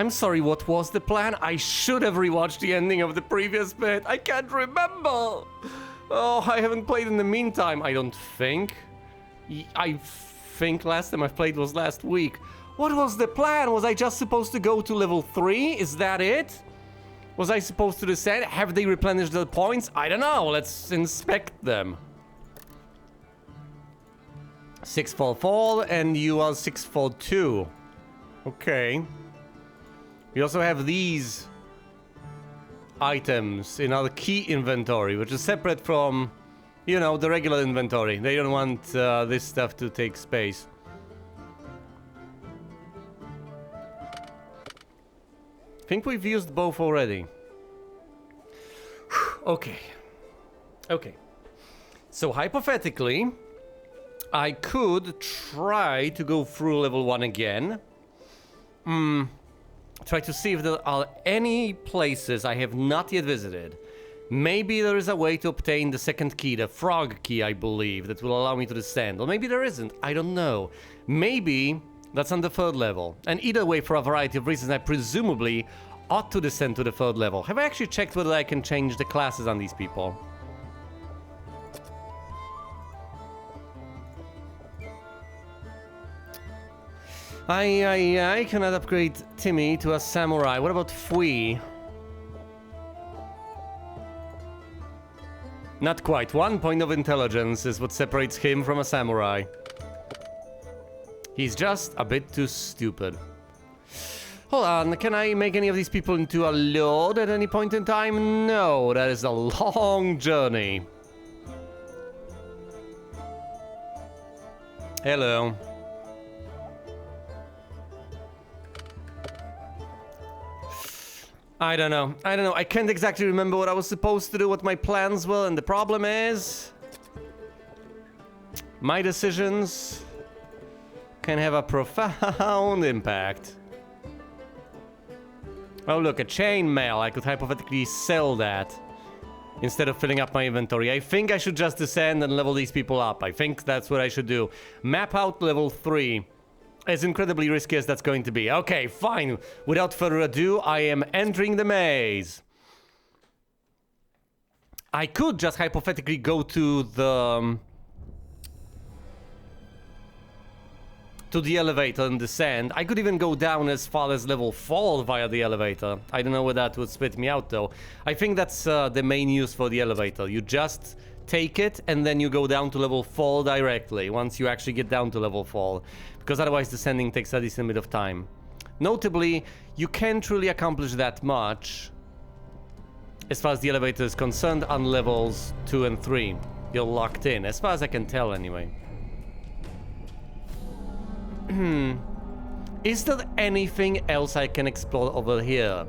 I'm sorry, what was the plan? I should have rewatched the ending of the previous bit. I can't remember. Oh, I haven't played in the meantime, I don't think. I think last time I played was last week. What was the plan? Was I just supposed to go to level 3? Is that it? Was I supposed to descend? Have they replenished the points? I don't know. Let's inspect them. 644 and you are 642. Okay. We also have these items in our key inventory, which is separate from, you know, the regular inventory. They don't want this stuff to take space. I think we've used both already. Okay. Okay. So hypothetically, I could try to go through level 1 again. Try to see if there are any places I have not yet visited. Maybe there is a way to obtain the second key, the frog key, I believe, that will allow me to descend. Or maybe there isn't, I don't know. Maybe that's on the 3rd level. And either way, for a variety of reasons, I presumably ought to descend to the 3rd level. Have I actually checked whether I can change the classes on these people? I cannot upgrade Timmy to a samurai. What about Fui? Not quite. 1 point of intelligence is what separates him from a samurai. He's just a bit too stupid. Hold on, can I make any of these people into a lord at any point in time? No, that is a long journey. Hello. I don't know. I can't exactly remember what I was supposed to do, what my plans were, and the problem is my decisions can have a profound impact. Oh look, a chainmail. I could hypothetically sell that instead of filling up my inventory. I think I should just descend and level these people up. I think that's what I should do. Map out level 3. As incredibly risky as that's going to be. Okay, fine. Without further ado, I am entering the maze. I could just hypothetically go to the elevator and descend. I could even go down as far as level 4 via the elevator. I don't know whether that would spit me out though. I think that's the main use for the elevator. You just take it and then you go down to level 4 directly once you actually get down to level 4. Because otherwise descending takes a decent bit of time. Notably, you can't really accomplish that much as far as the elevator is concerned on levels 2 and 3. You're locked in, as far as I can tell anyway. Is there anything else I can explore over here?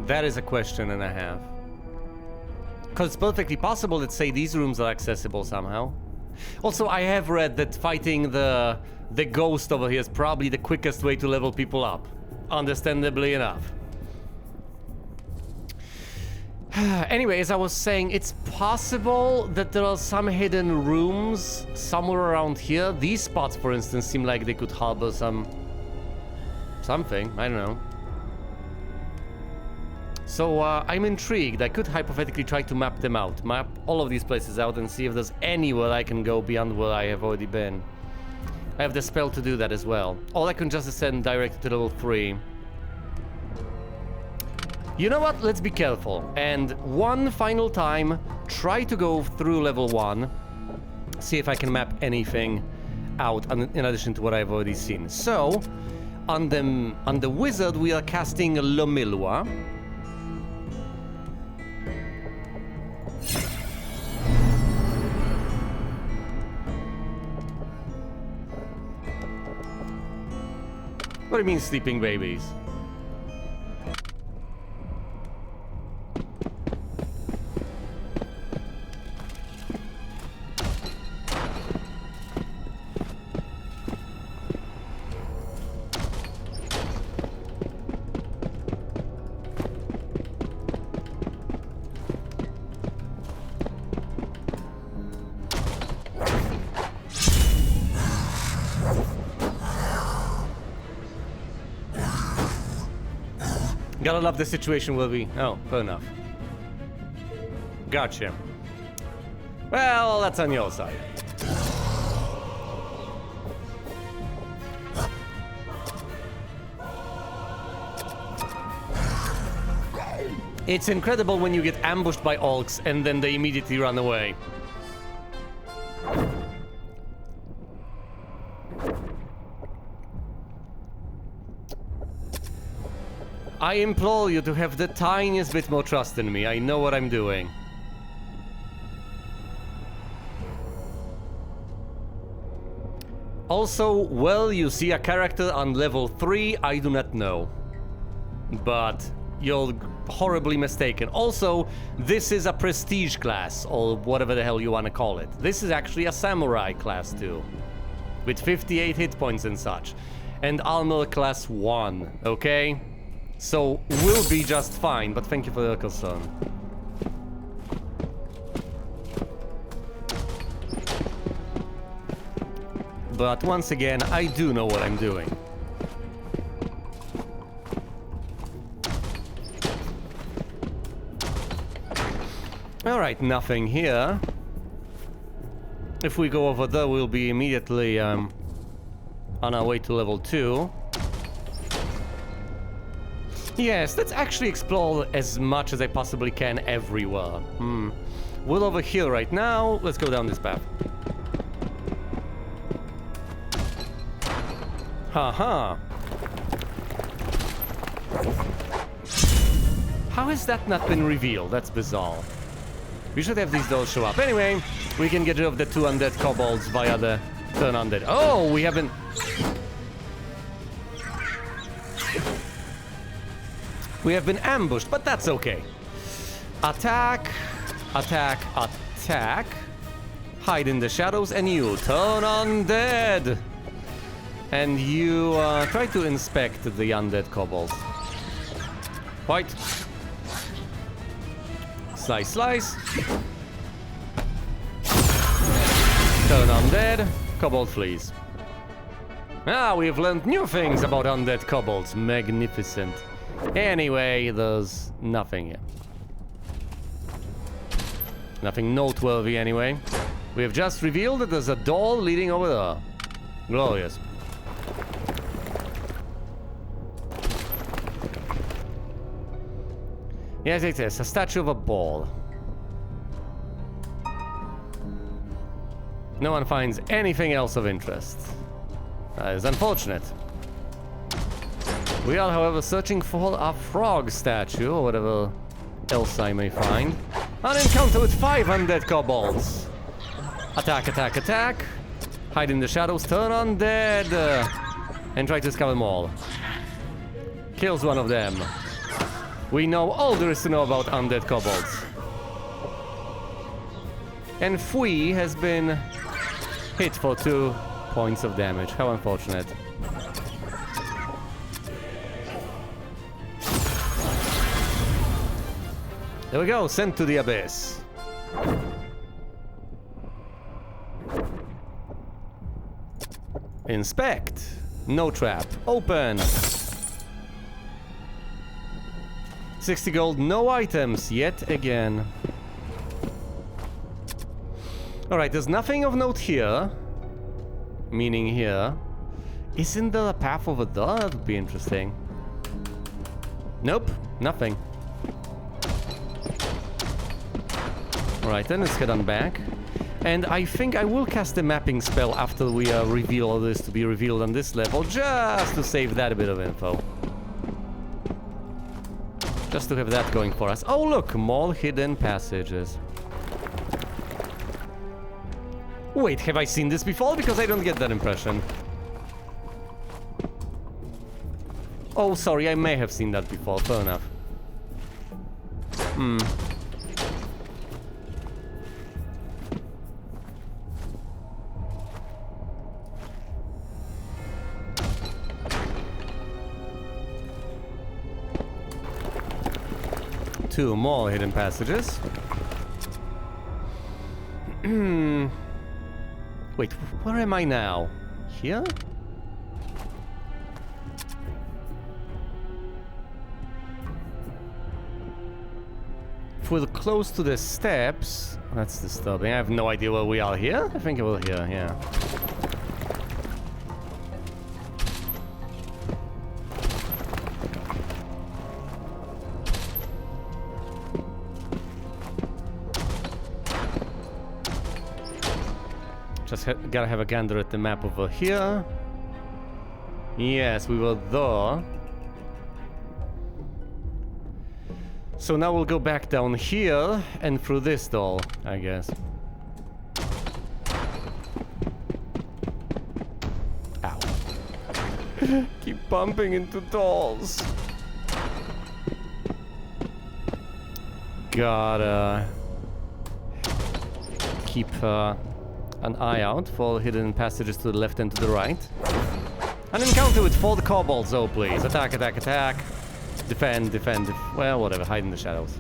That is a question and a half. Because it's perfectly possible that, say, these rooms are accessible somehow. Also, I have read that fighting the ghost over here is probably the quickest way to level people up. Understandably enough. Anyway, as I was saying, it's possible that there are some hidden rooms somewhere around here. These spots, for instance, seem like they could harbor something. I don't know. So, I'm intrigued. I could hypothetically try to map them out. Map all of these places out and see if there's anywhere I can go beyond where I have already been. I have the spell to do that as well. Or I can just ascend directly to level 3. You know what? Let's be careful. And one final time, try to go through level 1. See if I can map anything out in addition to what I've already seen. So, on the wizard, we are casting Lomilwa. What do you mean, sleeping babies? Gotta love the situation where we... Oh, fair enough. Gotcha. Well, that's on your side. It's incredible when you get ambushed by orcs and then they immediately run away. I implore you to have the tiniest bit more trust in me. I know what I'm doing. Also, well, you see a character on level 3, I do not know. But you're horribly mistaken. Also, this is a prestige class, or whatever the hell you want to call it. This is actually a samurai class too, with 58 hit points and such. And armor class 1, okay? So, we'll be just fine, but thank you for your concern. But once again, I do know what I'm doing. Alright, nothing here. If we go over there, we'll be immediately on our way to level 2. Yes, let's actually explore as much as I possibly can everywhere. We're over here right now. Let's go down this path. Haha. How has that not been revealed? That's bizarre. We should have these doors show up. Anyway, we can get rid of the 2 undead kobolds via the turn undead. Oh, we haven't... We have been ambushed, but that's okay. Attack, attack, attack. Hide in the shadows, and you turn undead. And you try to inspect the undead kobolds. White. Slice, slice. Turn undead. Kobold flees. Ah, we've learned new things about undead kobolds. Magnificent. Anyway, there's nothing here. Nothing noteworthy anyway. We have just revealed that there's a door leading over there. Glorious. Yes, it is. A statue of a ball. No one finds anything else of interest. That is unfortunate. We are, however, searching for a frog statue, or whatever else I may find. An encounter with 5 undead kobolds. Attack, attack, attack. Hide in the shadows, turn undead. And try to discover them all. Kills one of them. We know all there is to know about undead kobolds. And Fui has been hit for 2 points of damage. How unfortunate. There we go, sent to the abyss. Inspect. No trap. Open. 60 gold, no items yet again. Alright, there's nothing of note here. Meaning here. Isn't there a path over there? That would be interesting. Nope, nothing. Alright, then let's head on back. And I think I will cast the mapping spell after we reveal all this to be revealed on this level, just to save that a bit of info. Just to have that going for us. Oh look, more hidden passages. Wait, have I seen this before? Because I don't get that impression. Oh, sorry, I may have seen that before. Fair enough. Two more hidden passages. Wait, where am I now? Here? if we're close to the steps... That's disturbing. I have no idea where we are here. I think we're here, yeah. Just gotta have a gander at the map over here. Yes, we were there. So now we'll go back down here and through this door, I guess. Ow. Keep bumping into doors. Gotta keep an eye out for hidden passages to the left and to the right. An encounter with 4 kobolds, oh please. Attack, attack, attack. Defend, defend, well, whatever, hide in the shadows.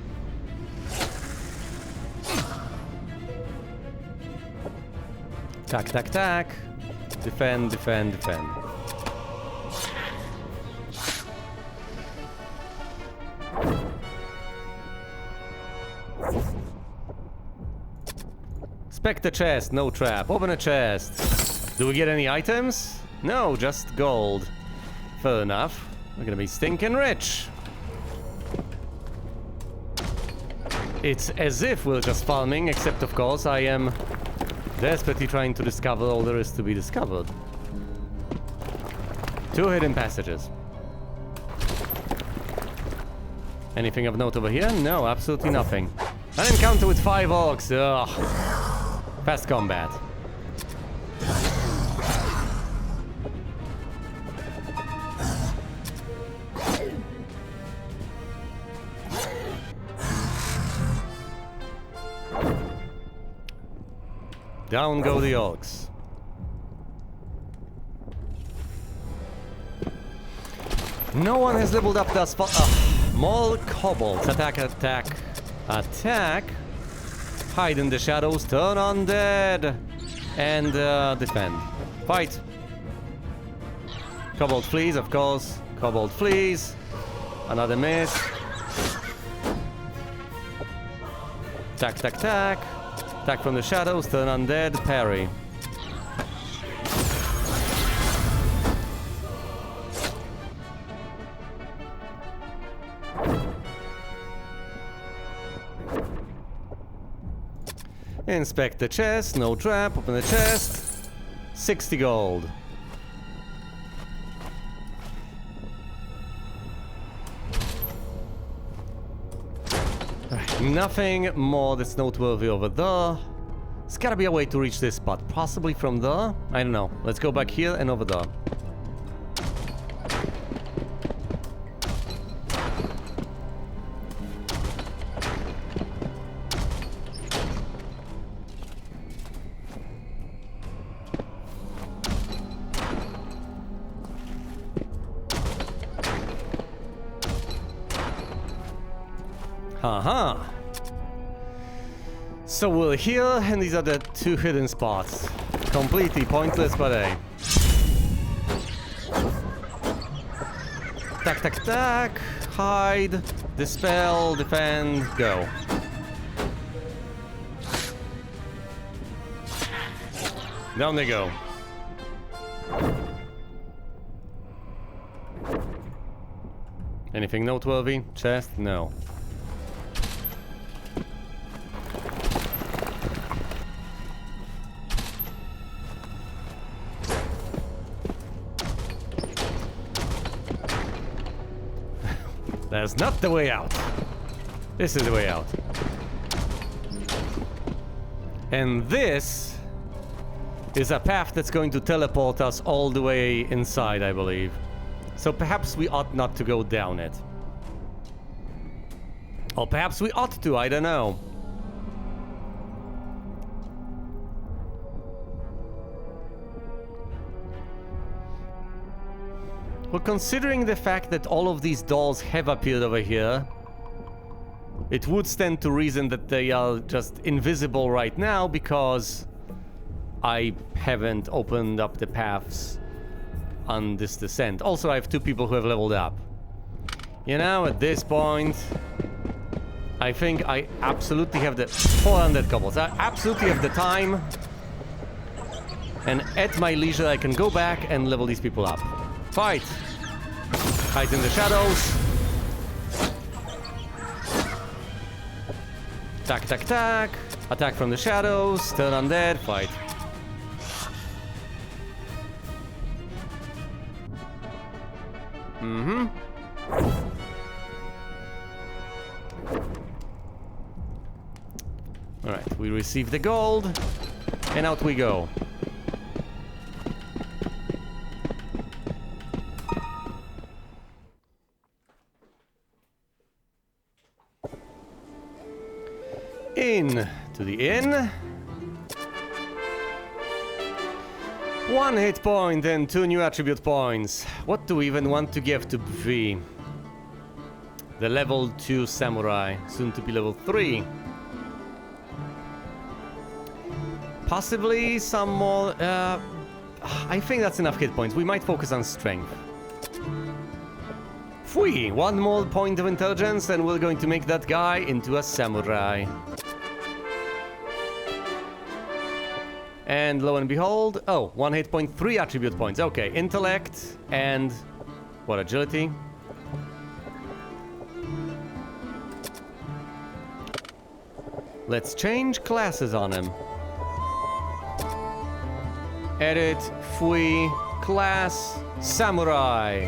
Attack, attack, attack. Defend, defend, defend. Inspect the chest, no trap. Open a chest. Do we get any items? No, just gold. Fair enough. We're gonna be stinking rich. It's as if we're just farming, except of course I am desperately trying to discover all there is to be discovered. 2 hidden passages. Anything of note over here? No, absolutely nothing. An encounter with 5 orcs. Ugh. Fast combat. Down go the orcs. No one has leveled up thus far. More kobolds. Attack, attack, attack. Hide in the shadows. Turn undead. And defend. Fight. Kobold flees, of course. Kobold flees. Another miss. Attack, attack, attack. Attack from the shadows, turn undead, parry. Inspect the chest, no trap, open the chest. 60 gold. Nothing more that's noteworthy over there. There's gotta be a way to reach this spot. Possibly from there? I don't know. Let's go back here and over there. Haha. So we're here, and these are the 2 hidden spots. Completely pointless, but hey. Attack, attack, attack. Hide. Dispel. Defend. Go. Down they go. Anything noteworthy? Chest? No. That's not the way out. This is the way out. And this is a path that's going to teleport us all the way inside, I believe. So perhaps we ought not to go down it. Or perhaps we ought to, I don't know. Well, considering the fact that all of these doors have appeared over here, it would stand to reason that they are just invisible right now because I haven't opened up the paths on this descent. Also, I have 2 people who have leveled up. You know, at this point, I think I absolutely have the 400 cobbles. I absolutely have the time. And at my leisure, I can go back and level these people up. Fight! Hide in the shadows. Attack, attack, attack. Attack from the shadows. Turn undead. Fight. Mm-hmm. Alright, we receive the gold. And out we go. In to the inn. 1 hit point and 2 new attribute points. What do we even want to give to V? The level 2 samurai, soon to be level 3. Possibly some more... I think that's enough hit points. We might focus on strength. Fui! 1 more point of intelligence and we're going to make that guy into a samurai. And lo and behold, oh, 1 hit point, 3 attribute points. Okay, intellect and what, agility? Let's change classes on him. Edit, Fui, class, samurai.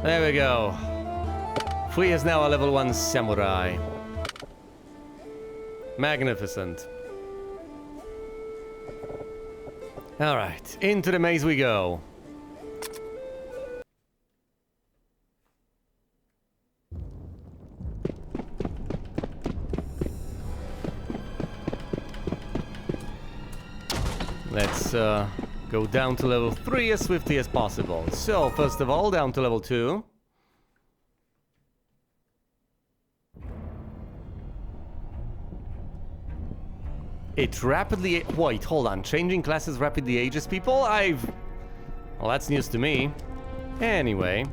There we go. Fui is now a level 1 samurai. Magnificent. Alright, into the maze we go. Let's go down to level 3 as swiftly as possible. So, first of all, down to level 2. It rapidly... Wait, hold on. Changing classes rapidly ages people? Well, that's news to me. Anyway.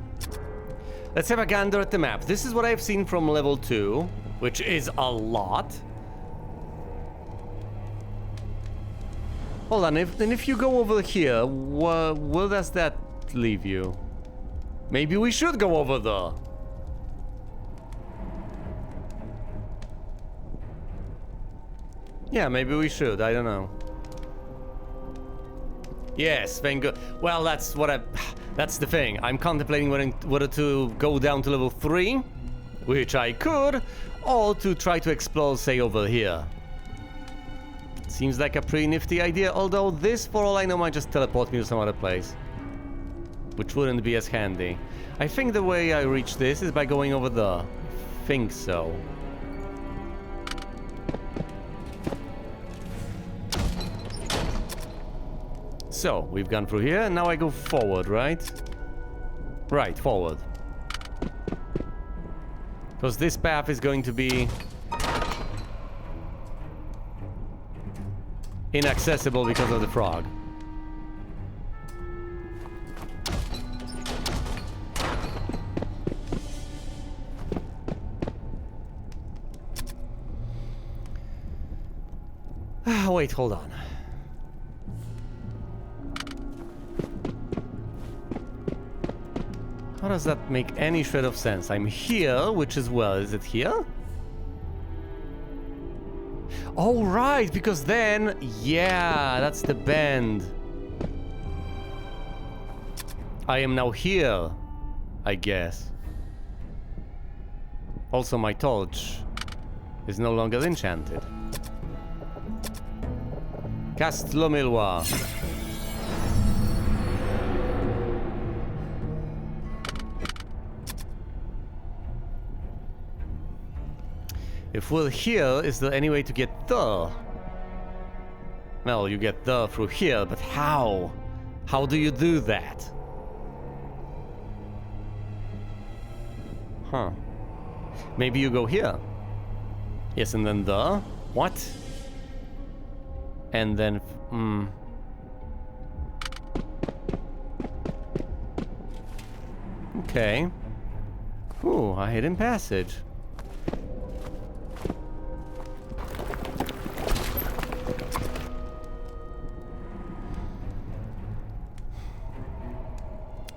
Let's have a gander at the map. This is what I've seen from level 2, which is a lot. Hold on, if you go over here, where does that leave you? Maybe we should go over there. Yeah, maybe we should. I don't know. Yes, thank God. Well, that's what that's the thing. I'm contemplating whether to go down to level 3, which I could, or to try to explore, say, over here. Seems like a pretty nifty idea, although this, for all I know, might just teleport me to some other place. Which wouldn't be as handy. I think the way I reach this is by going over there. I think so. So, we've gone through here, and now I go forward, right? Right, forward. Because this path is going to be... inaccessible because of the frog. Wait, hold on. How does that make any shred of sense? I'm here, which is, well, is it here? Oh, right, because then, yeah, that's the bend. I am now here, I guess. Also, my torch is no longer enchanted. Cast Lomilwa. If we're here, is there any way to get there? Well, you get there through here, but how? How do you do that? Huh. Maybe you go here. Yes, and then there. What? And then... Okay. Ooh, a hidden passage.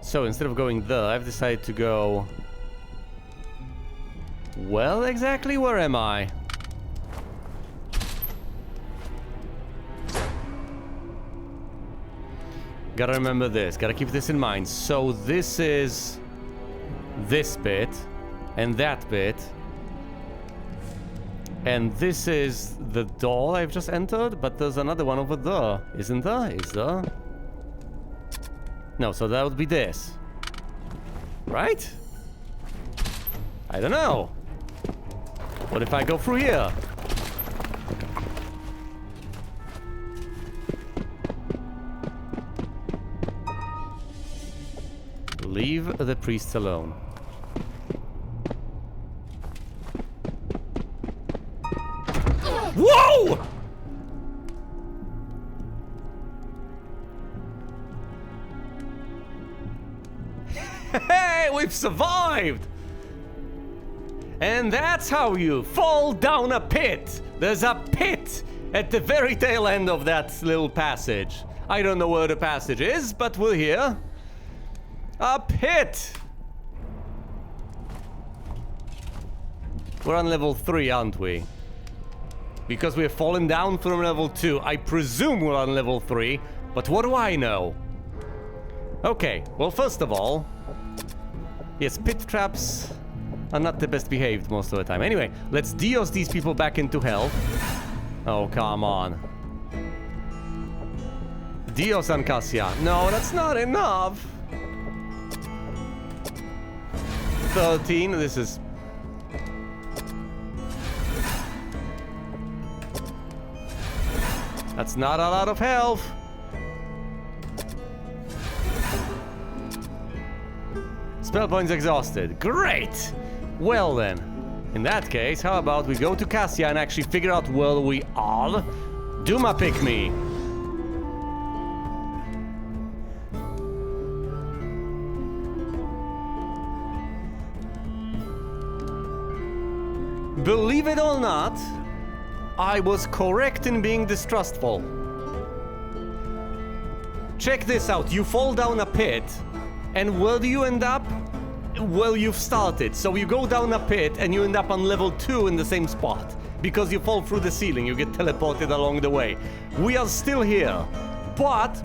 So instead of going there, I've decided to go... Well, exactly where am I? Gotta remember this, gotta keep this in mind. So this is this bit, and that bit. And this is the door I've just entered, but there's another one over there. Isn't there? Is there? No, so that would be this. Right? I don't know. What if I go through here? Leave the priests alone. Whoa! Hey, we've survived! And that's how you fall down a pit. There's a pit at the very tail end of that little passage. I don't know where the passage is, but we're here. A pit! We're on level 3, aren't we? Because we've fallen down from level 2. I presume we're on level 3, but what do I know? Okay, well, first of all... Yes, pit traps are not the best behaved most of the time. Anyway, let's Dios these people back into health. Oh, come on. Dios and Cassia. No, that's not enough. 13, this is... That's not a lot of health. Spell points exhausted. Great! Well then, in that case, how about we go to Cassia and actually figure out where we are? Duma pick me. Believe it or not, I was correct in being distrustful. Check this out, you fall down a pit, and where do you end up? Well, you've started, so you go down a pit and you end up on level 2 in the same spot. Because you fall through the ceiling, you get teleported along the way. We are still here. But,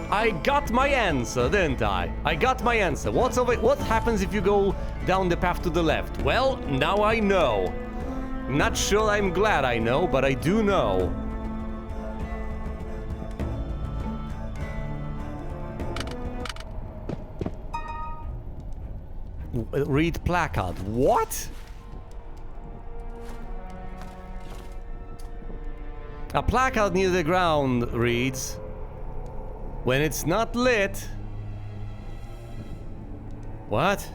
I got my answer, didn't I? I got my answer. What happens if you go down the path to the left? Well, now I know. Not sure I'm glad I know, but I do know. Read placard. What? A placard near the ground reads, when it's not lit... What?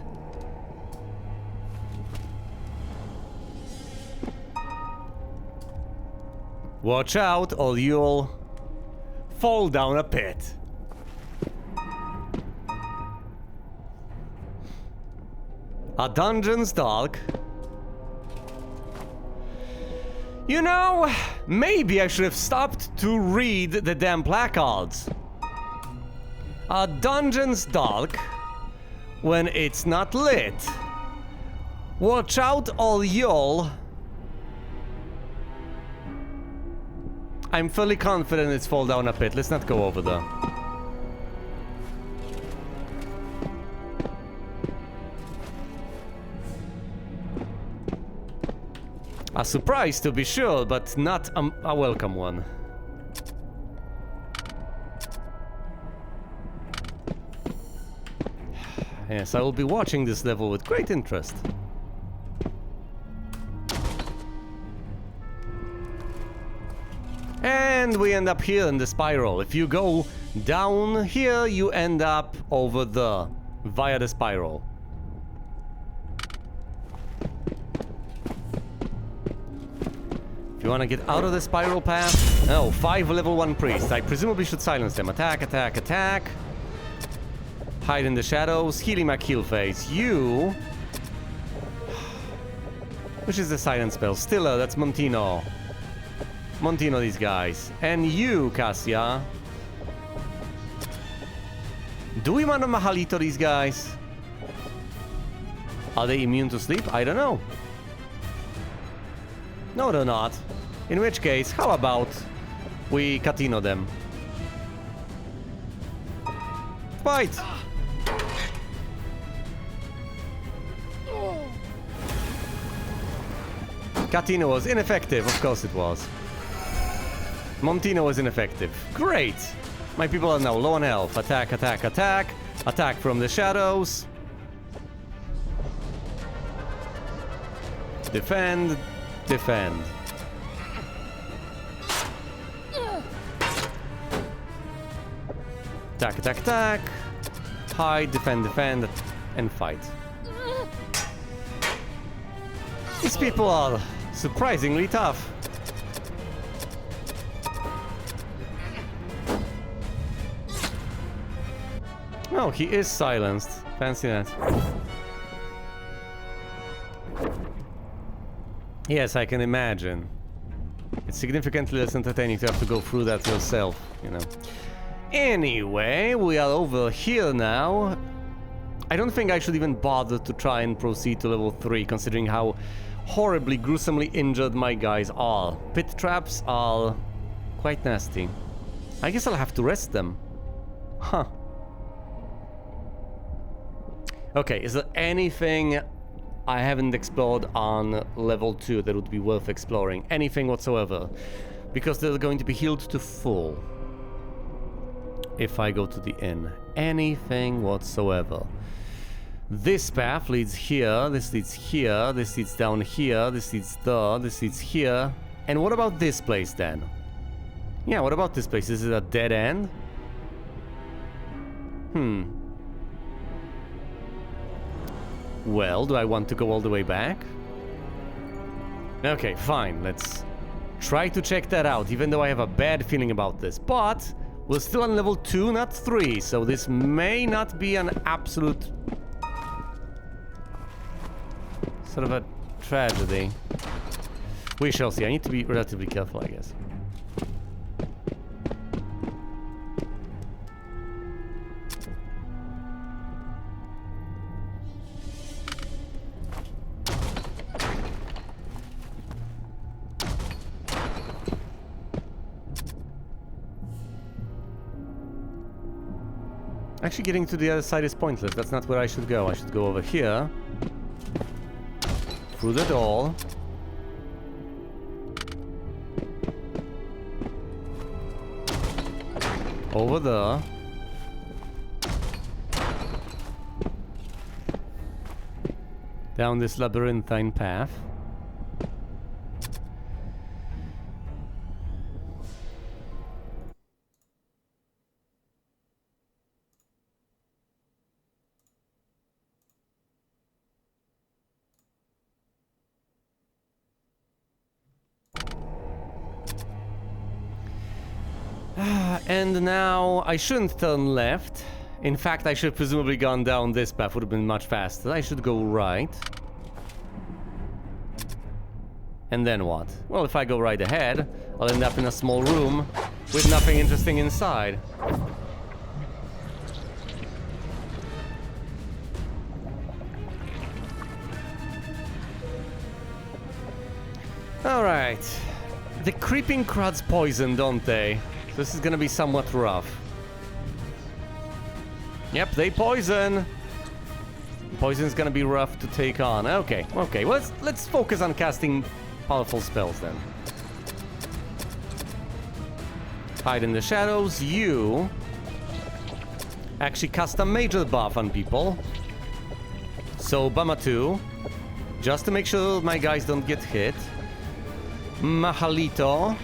Watch out or you'll fall down a pit. A dungeon's dark. You know, maybe I should have stopped to read the damn placards. A dungeon's dark when it's not lit. Watch out or you'll... I'm fully confident it's fall down a pit. Let's not go over there. A surprise to be sure, but not a welcome one. Yes, I will be watching this level with great interest. And we end up here in the spiral. If you go down here, you end up over there, via the spiral. If you want to get out of the spiral path... Oh, 5 level 1 priests. I presumably should silence them. Attack, attack, attack. Hide in the shadows. Healy McHeal face. You... Which is the silent spell? Stiller, that's Montino. Montino, these guys. And you, Cassia. Do we want to Mahalito these guys? Are they immune to sleep? I don't know. No, they're not. In which case, how about we Catino them? Fight! Catino was ineffective, of course it was. Montino was ineffective. Great! My people are now low on health. Attack, attack, attack. Attack from the shadows. Defend, defend. Attack, attack, attack. Hide, defend, defend, and fight. These people are surprisingly tough. Oh, he is silenced. Fancy that. Yes, I can imagine. It's significantly less entertaining to have to go through that yourself, you know. Anyway, we are over here now. I don't think I should even bother to try and proceed to level 3, considering how horribly, gruesomely injured my guys are. Pit traps are quite nasty. I guess I'll have to rest them. Huh. Okay, is there anything I haven't explored on level 2 that would be worth exploring? Anything whatsoever? Because they're going to be healed to full if I go to the inn. Anything whatsoever. This path leads here, this leads here, this leads down here, this leads there, this leads here. And what about this place then? Yeah, what about this place? Is it a dead end? Well, do I want to go all the way back? Okay, fine, let's try to check that out, even though I have a bad feeling about this. But we're still on level 2, not 3, so this may not be an absolute sort of a tragedy. We shall see. I need to be relatively careful, I guess. Actually, getting to the other side is pointless. That's not where I should go. I should go over here. Through the door. Over there. Down this labyrinthine path. And now I shouldn't turn left. In fact, I should have presumably gone down this path. Would have been much faster. I should go right. And then what? Well, if I go right ahead, I'll end up in a small room with nothing interesting inside. Alright. The creeping cruds poison, don't they? This is gonna be somewhat rough. Yep, they poison. Poison's gonna be rough to take on. Okay, okay. Well, let's focus on casting powerful spells then. Hide in the shadows. You actually cast a major buff on people. So Bamatu, just to make sure my guys don't get hit. Mahalito.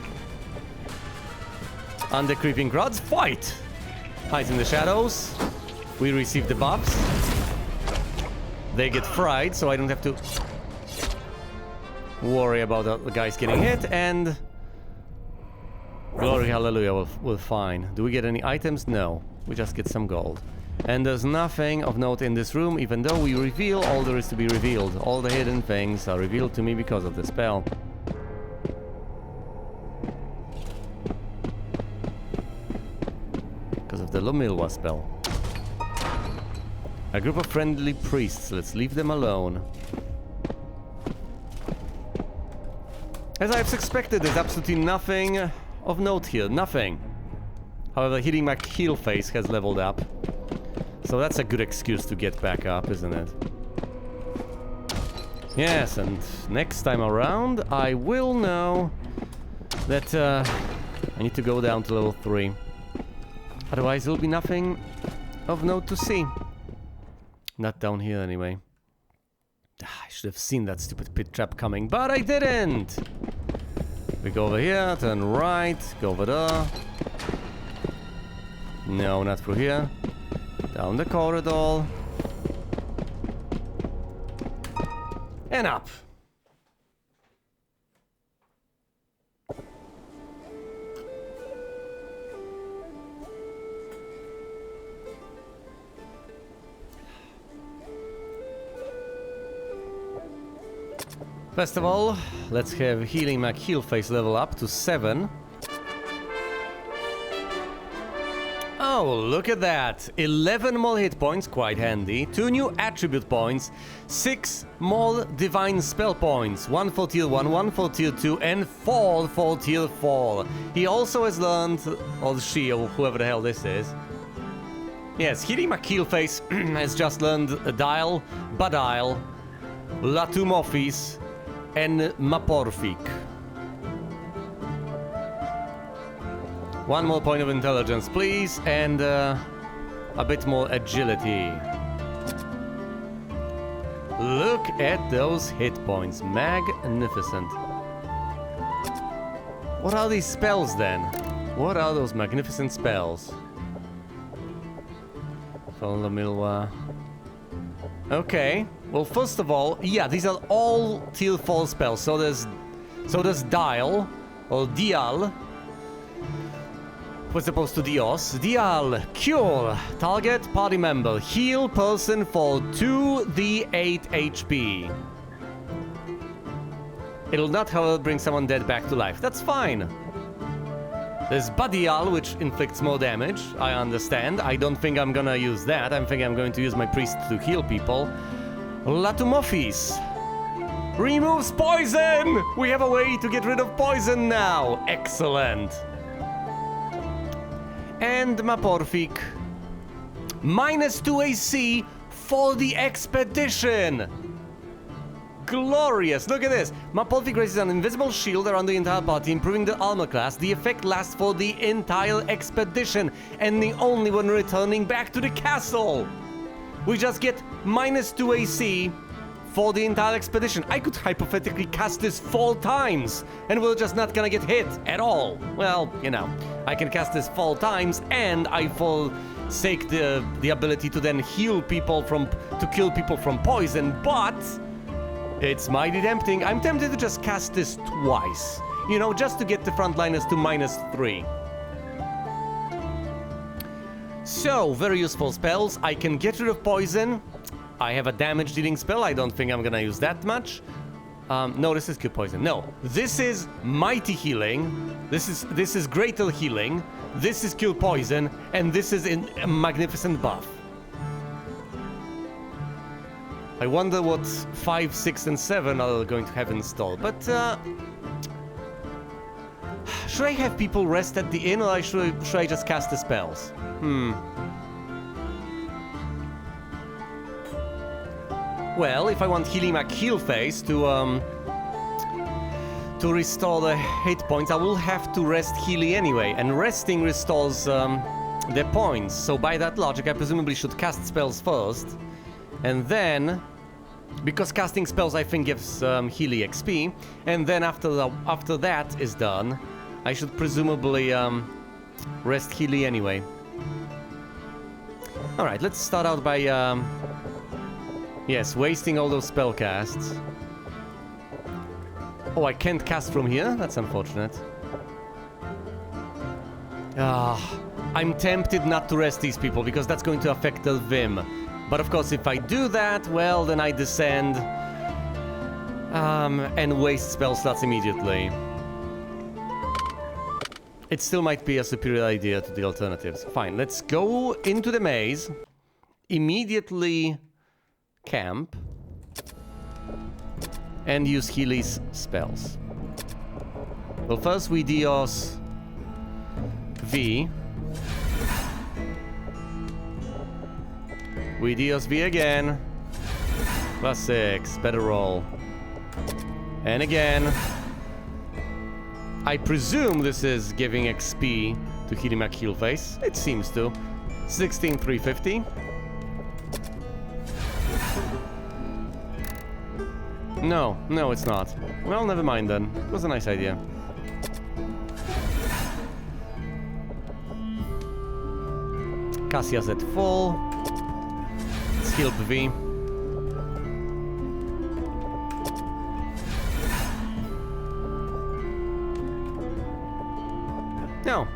On the creeping cruds, fight! Hides in the shadows. We receive the buffs. They get fried, so I don't have to worry about the guys getting hit. And glory, hallelujah, we're fine. Do we get any items? No. We just get some gold. And there's nothing of note in this room, even though we reveal all there is to be revealed. All the hidden things are revealed to me because of the spell. Because of the Lomilwa spell. A group of friendly priests, let's leave them alone. As I've suspected, there's absolutely nothing of note here, nothing. However, hitting my heel face has leveled up. So that's a good excuse to get back up, isn't it? Yes, and next time around, I will know that I need to go down to level 3. Otherwise, there'll be nothing of note to see. Not down here, anyway. I should have seen that stupid pit trap coming, but I didn't! We go over here, turn right, go over there. No, not through here. Down the corridor. And up. First of all, let's have Healing Mac Heal Face level up to 7. Oh, look at that! 11 more hit points, quite handy. 2 new attribute points, 6 more divine spell points. 1 for tier 1, 1 for tier 2, and 4 for tier 4. He also has learned, or she, or whoever the hell this is. Yes, Healing Mac Heal Face has just learned Dial, Badile, Latumorphis, and Maporphic. 1 more point of intelligence, please, and a bit more agility. Look at those hit points. Magnificent. What are these spells, then? What are those magnificent spells? Follow the middle. Okay. Well, first of all, yeah, these are all tier 4 spells. So there's Dial, or Dial. As opposed to Dios. Dial, cure, target party member, heal person for 2d8 HP. It'll not, however, bring someone dead back to life. That's fine. There's Badial, which inflicts more damage. I understand. I don't think I'm gonna use that. I think I'm going to use my priest to heal people. Latumorphis removes poison! We have a way to get rid of poison now. Excellent. And Maporphic. -2 AC for the expedition. Glorious. Look at this. Maporphic raises an invisible shield around the entire party, improving the armor class. The effect lasts for the entire expedition, ending only when returning back to the castle. We just get -2 AC for the entire expedition. I could hypothetically cast this 4 times, and we're just not gonna get hit at all. Well, you know, I can cast this 4 times, and I forsake the ability to then heal people to kill people from poison, but it's mighty tempting. I'm tempted to just cast this twice, you know, just to get the frontliners to -3. So, very useful spells. I can get rid of poison. I have a damage dealing spell. I don't think I'm gonna use that much. No, this is cure poison. No, this is mighty healing. This is greater healing. This is kill poison, and this is a magnificent buff. I wonder what 5, 6, and 7 are going to have installed. But should I have people rest at the inn, or should I just cast the spells? Well, if I want Healing Mac Heal Face to restore the hit points, I will have to rest Healy anyway, and resting restores the points. So by that logic, I presumably should cast spells first, and then, because casting spells I think gives Healy XP, and then after that is done, I should presumably rest Healy anyway. All right, let's start out by yes, wasting all those spell casts. Oh, I can't cast from here? That's unfortunate. I'm tempted not to rest these people because that's going to affect the Vim. But of course, if I do that, well, then I descend and waste spell slots immediately. It still might be a superior idea to the alternatives. Fine, let's go into the maze. Immediately camp. And use Healy's spells. Well, first we Dios V. We Dios V again. +6. Better roll. And again. I presume this is giving XP to Healy McHeelface. It seems to. 16,350. No, it's not. Well, never mind then. It was a nice idea. Cassia's at full. Let's heal V. No.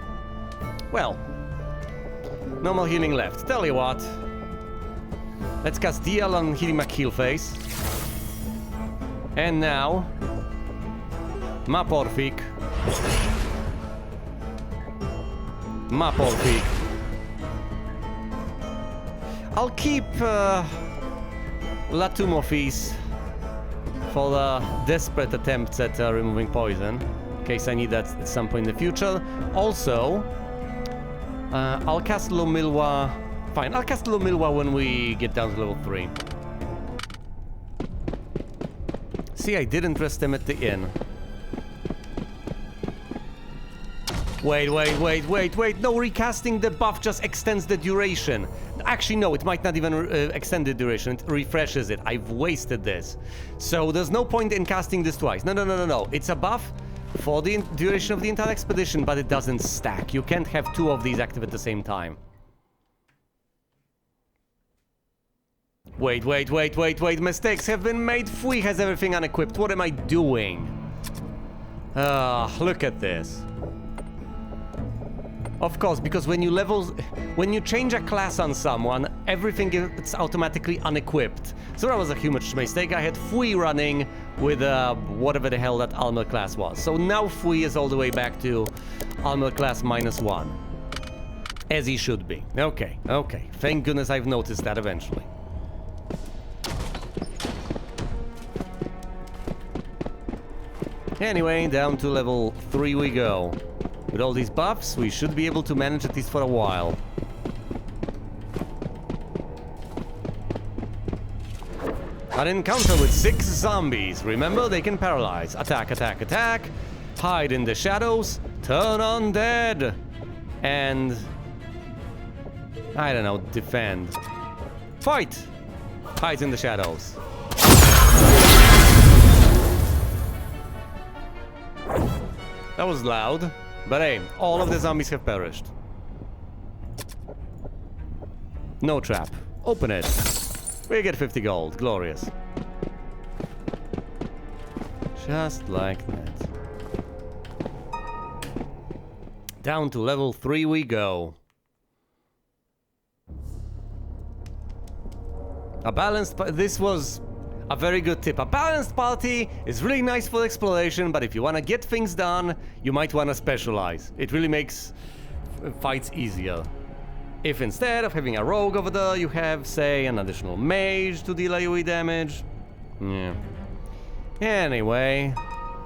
Well. Normal healing left. Tell you what. Let's cast DL on Healy McHeelface. And now... Maporfik. Maporfik. I'll keep Latumorphis for the desperate attempts at removing poison, in case I need that at some point in the future. Also, I'll cast Lomilwa. Fine, I'll cast Lomilwa when we get down to level 3. See, I didn't rest them at the inn. Wait. No, recasting the buff just extends the duration. Actually, no, it might not even extend the duration. It refreshes it. I've wasted this. So there's no point in casting this twice. No. It's a buff for the duration of the entire expedition, but it doesn't stack. You can't have two of these active at the same time. Wait. Mistakes have been made. Fui has everything unequipped. What am I doing? Look at this. Of course, because when you change a class on someone, everything gets automatically unequipped. So that was a huge mistake. I had Fui running with whatever the hell that armor class was. So now Fui is all the way back to armor class -1. As he should be. Okay. Thank goodness I've noticed that eventually. Anyway, down to level 3 we go. With all these buffs, we should be able to manage at least for a while. An encounter with 6 zombies. Remember, they can paralyze. Attack. Hide in the shadows. Turn undead. And... I don't know, defend. Fight! Hide in the shadows. That was loud. But hey, all of the zombies have perished. No trap. Open it. We get 50 gold. Glorious. Just like that. Down to level 3 we go. This was a very good tip. A balanced party is really nice for exploration, but if you want to get things done, you might want to specialize. It really makes fights easier. If instead of having a rogue over there, you have, say, an additional mage to deal AoE damage. Yeah. Anyway,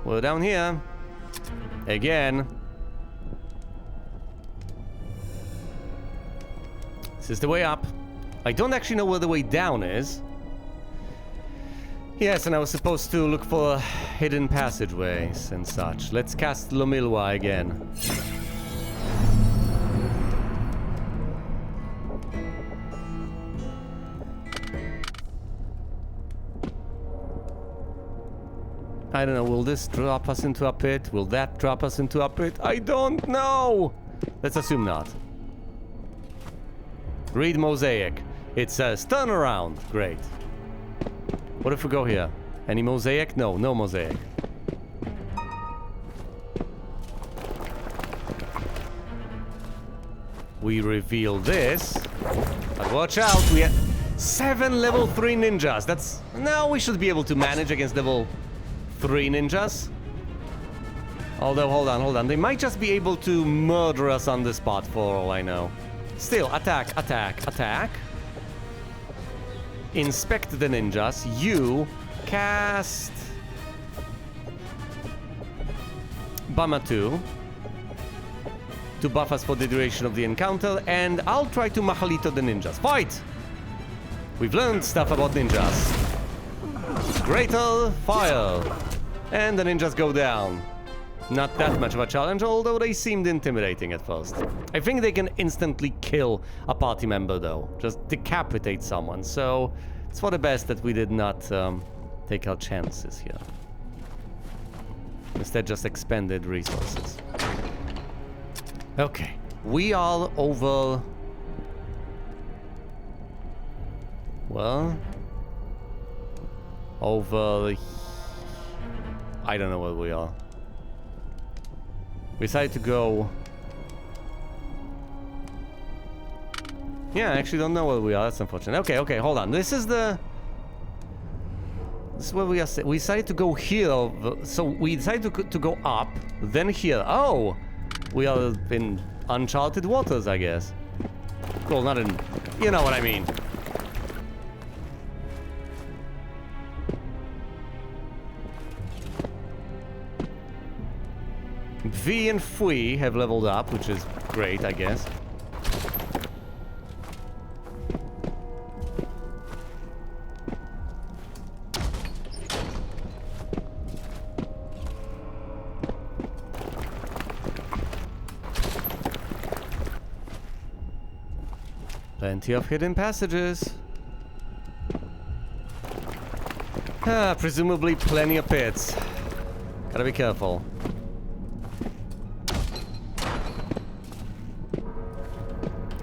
we're down here. Again. This is the way up. I don't actually know where the way down is. Yes, and I was supposed to look for hidden passageways and such. Let's cast Lomilwa again. I don't know, will this drop us into a pit? Will that drop us into a pit? I don't know! Let's assume not. Read Mosaic. It says, turn around. Great. What if we go here? Any mosaic? No, no mosaic. we reveal this. But watch out, we have 7 level 3 ninjas. That's... No, we should be able to manage against level 3 ninjas. Although, hold on. They might just be able to murder us on the spot for all I know. Still, attack, attack, attack. Inspect the ninjas. You cast... Bama 2 to buff us for the duration of the encounter, and I'll try to Mahalito the ninjas. Fight! We've learned stuff about ninjas. Greater fire. And the ninjas go down. Not that much of a challenge, although they seemed intimidating at first. I think they can instantly kill a party member, though. Just decapitate someone, so it's for the best that we did not take our chances here. Instead, just expended resources. Okay, we are over... Well... Over... I don't know where we are. We decided to go... Yeah, I actually don't know where we are. That's unfortunate. Okay, hold on. This is the... This is where we are. We decided to go here. So we decided to go up, then here. Oh! We are in uncharted waters, I guess. Well, not in... You know what I mean. V and Fui have leveled up, which is great, I guess. Plenty of hidden passages. Presumably plenty of pits. Gotta be careful.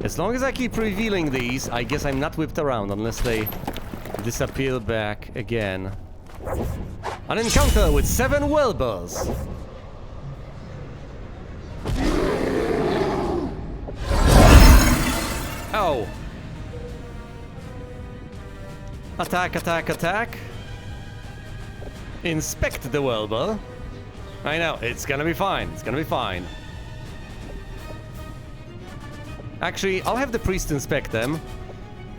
As long as I keep revealing these, I guess I'm not whipped around unless they disappear back again. An encounter with 7 Welbers. Oh. Attack, attack, attack. Inspect the Welber. I know, it's gonna be fine. It's gonna be fine. Actually, I'll have the priest inspect them.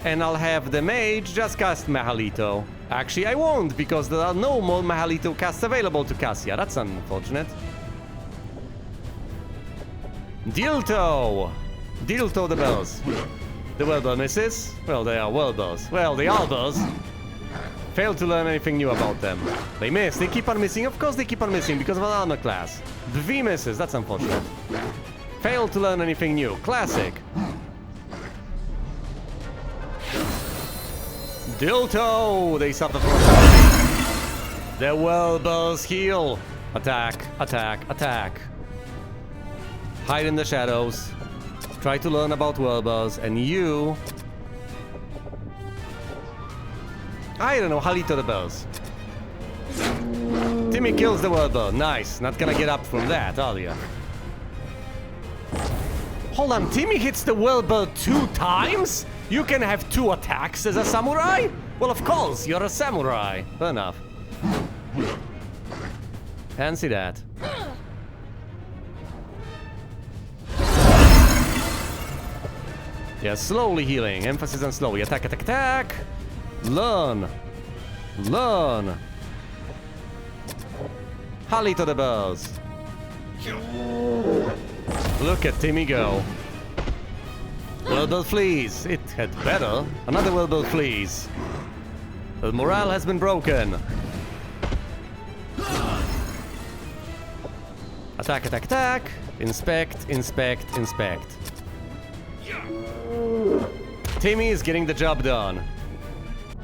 And I'll have the mage just cast Mahalito. Actually, I won't, because there are no more Mahalito casts available to Cassia. That's unfortunate. Dilto! Dilto the bells. The Welber misses. Well, they are Welbers. Well, the Albers failed to learn anything new about them. They miss. They keep on missing. Of course they keep on missing because of an armor class. The V misses. That's unfortunate. Failed to learn anything new. Classic. Dilto! They suffer from a The Welbers heal. Attack, attack, attack. Hide in the shadows. Try to learn about Welbers, and you... I don't know, Halito the bells. Timmy kills the Welber. Nice. Not gonna get up from that, are you? Hold on, Timmy hits the Welber 2 times? You can have 2 attacks as a samurai? Well, of course, you're a samurai. Fair enough. Fancy that. Yeah, slowly healing. Emphasis on slowly. Attack, attack, attack! Learn! Learn! Halito the bells. Look at Timmy go. Welbel flees. It had better. Another Welbel flees. The morale has been broken. Attack, attack, attack! Inspect, inspect, inspect. Timmy is getting the job done.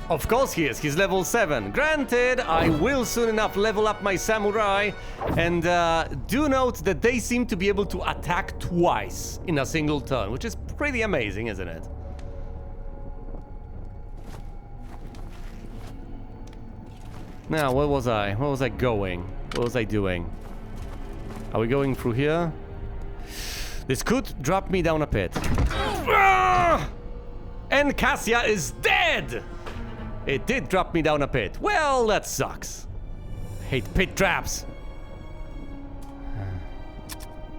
Of course he is. He's level 7. Granted, I will soon enough level up my samurai. And do note that they seem to be able to attack twice in a single turn, which is pretty amazing, isn't it? Now, where was I? Where was I going? What was I doing? Are we going through here? This could drop me down a pit. Ah! And Cassia is dead! It did drop me down a pit. Well, that sucks. Hate pit traps.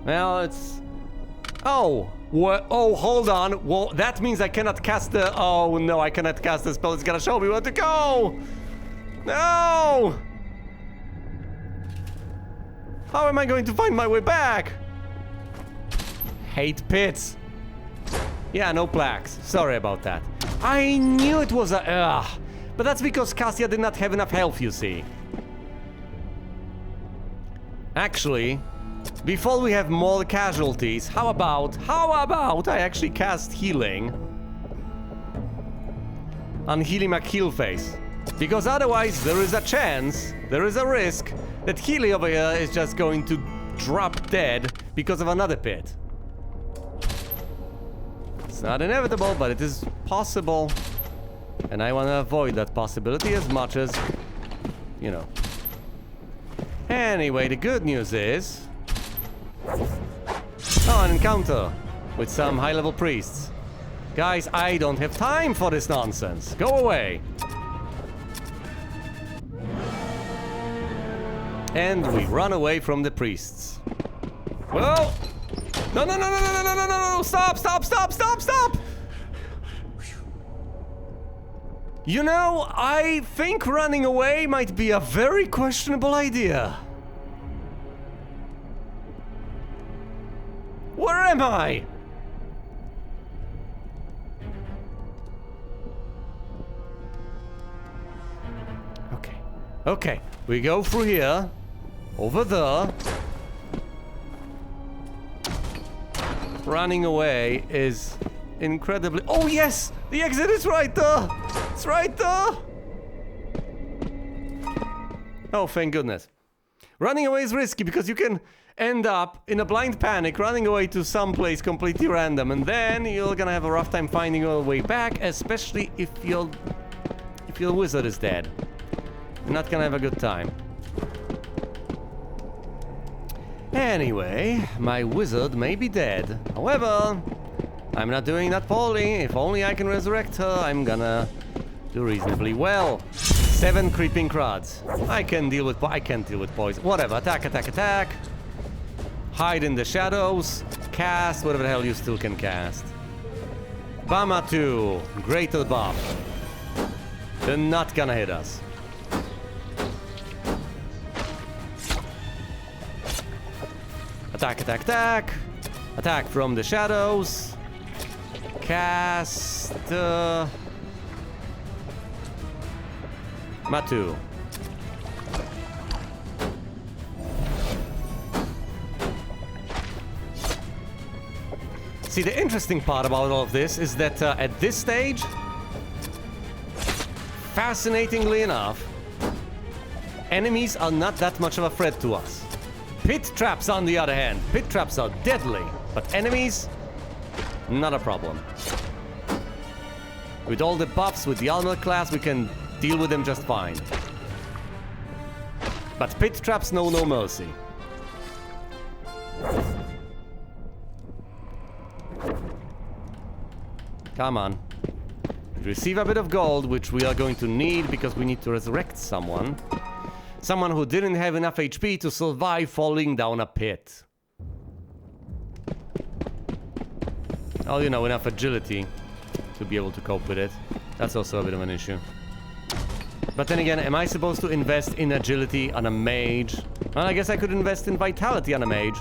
Well, it's... Oh! What? Oh, hold on. Well, that means I cannot cast the... Oh, no, I cannot cast the spell. It's gonna show me where to go! No! How am I going to find my way back? Hate pits. Yeah, no plaques. Sorry about that. I knew it was a... But that's because Cassia did not have enough health, you see. Actually, before we have more casualties, how about I actually cast healing on Healy McHealface? Because otherwise there is a chance, there is a risk that Healy over here is just going to drop dead because of another pit. It's not inevitable, but it is possible. And I want to avoid that possibility as much as, you know. Anyway, the good news is... Oh, an encounter with some high-level priests. Guys, I don't have time for this nonsense. Go away. And we run away from the priests. Whoa! No, no, no, no, no, no, no, no, no! Stop, stop, stop, stop, stop! You know, I think running away might be a very questionable idea. Where am I? Okay. Okay. We go through here. Over there. Running away is incredibly... Oh, yes! The exit is right there! It's right there! Oh, thank goodness. Running away is risky because you can end up in a blind panic running away to some place completely random, and then you're gonna have a rough time finding your way back, especially if your wizard is dead. You're not gonna have a good time. Anyway, my wizard may be dead. However, I'm not doing that poorly. If only I can resurrect her, I'm gonna do reasonably well. 7 creeping cruds. I can deal with poison. Whatever. Attack, attack, attack. Hide in the shadows. Cast whatever the hell you still can cast. Bama 2. Greater buff. They're not gonna hit us. Attack, attack, attack. Attack from the shadows. Cast... Matu. See, the interesting part about all of this is that at this stage, fascinatingly enough, enemies are not that much of a threat to us. Pit traps, on the other hand, pit traps are deadly, but enemies, not a problem. With all the buffs, with the armor class, we can deal with them just fine. But pit traps know no mercy. Come on. Receive a bit of gold, which we are going to need because we need to resurrect someone. Someone who didn't have enough HP to survive falling down a pit. Oh, you know, enough agility to be able to cope with it. That's also a bit of an issue. But then again, am I supposed to invest in agility on a mage? Well, I guess I could invest in vitality on a mage.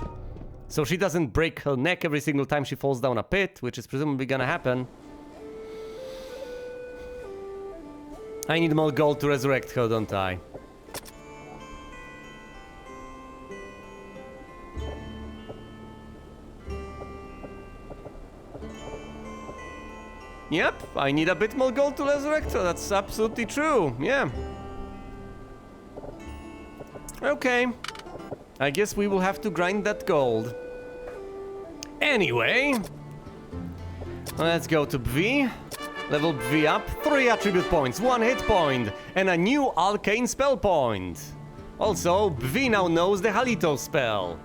So she doesn't break her neck every single time she falls down a pit, which is presumably gonna happen. I need more gold to resurrect her, don't I? Yep, I need a bit more gold to resurrect her. That's absolutely true. Yeah. Okay. I guess we will have to grind that gold. Anyway. Let's go to Bvi. Level Bvi up. 3 attribute points, 1 hit point, and a new arcane spell point. Also, Bvi now knows the Halito spell.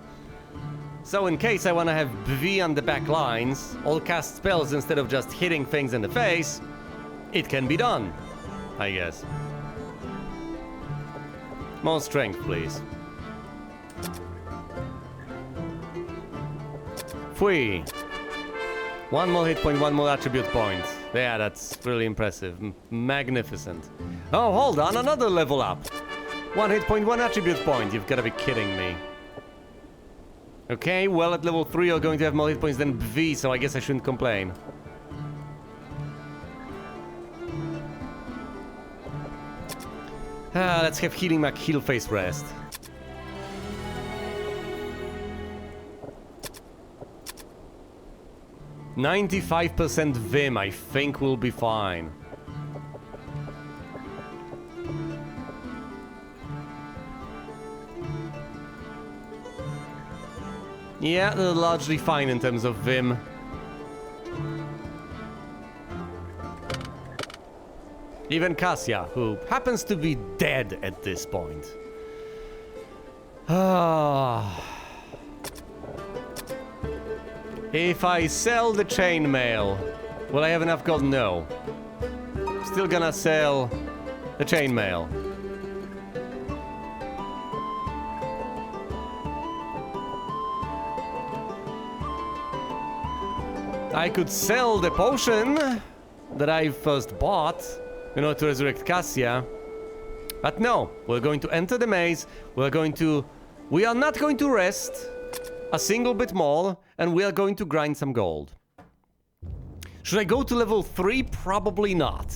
So in case I want to have V on the back lines, all cast spells instead of just hitting things in the face, it can be done, I guess. More strength, please. Fui. One more hit point, one more attribute point. Yeah, that's really impressive. Magnificent. Oh, hold on, another level up. One hit point, one attribute point. You've got to be kidding me. Okay, well, at level 3 you're going to have more hit points than V, so I guess I shouldn't complain. Let's have Healing Mac heal face rest. %95 Vim, I think we'll be fine. Yeah, they're largely fine in terms of Vim. Even Cassia, who happens to be dead at this point. If I sell the chainmail, will I have enough gold? No. Still gonna sell the chainmail. I could sell the potion that I first bought in order to resurrect Cassia. But no, we're going to enter the maze. We are not going to rest a single bit more, and we are going to grind some gold. Should I go to level 3? Probably not.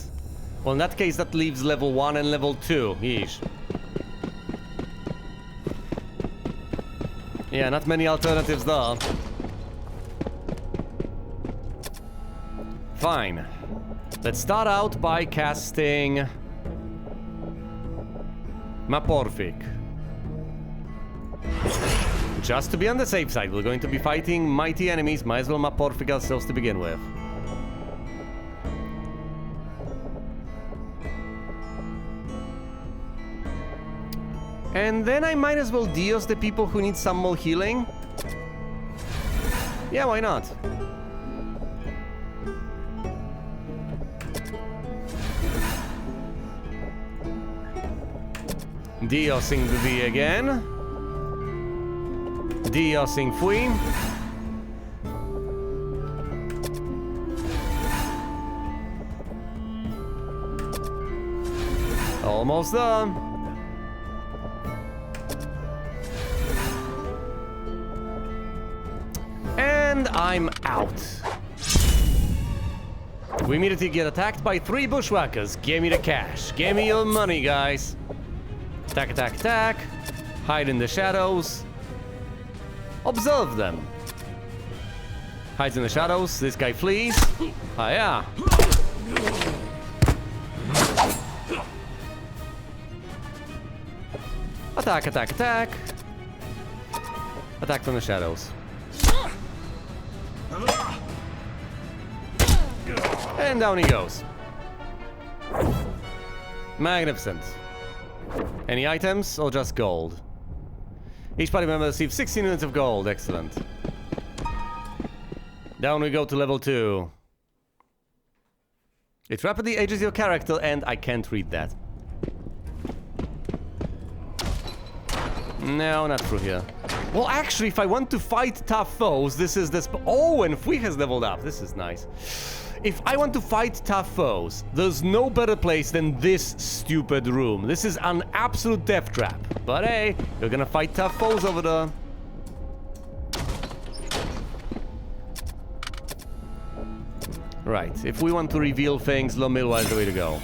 Well, in that case, that leaves level 1 and level 2. Yeesh. Yeah, not many alternatives there. Fine. Let's start out by casting Maporfic. Just to be on the safe side, we're going to be fighting mighty enemies. Might as well Maporfic ourselves to begin with. And then I might as well Dios the people who need some more healing. Yeah, why not? Diosing V again. Diosing Fui. Almost done. And I'm out. We immediately get attacked by 3 bushwhackers. Give me the cash. Give me your money, guys. Attack, attack, attack. Hide in the shadows. Observe them. Hides in the shadows. This guy flees. Ah, yeah. Attack, attack, attack. Attack from the shadows. And down he goes. Magnificent. Any items or just gold? Each party member receives 16 units of gold. Excellent. Down we go to level 2. It rapidly ages your character, and I can't read that. No, not through here. Well, actually, if I want to fight tough foes, this is the oh, and Fui has leveled up. This is nice. If I want to fight tough foes, there's no better place than this stupid room. This is an absolute death trap. But hey, you're gonna fight tough foes over there. Right, if we want to reveal things, Lomilwa is the way to go.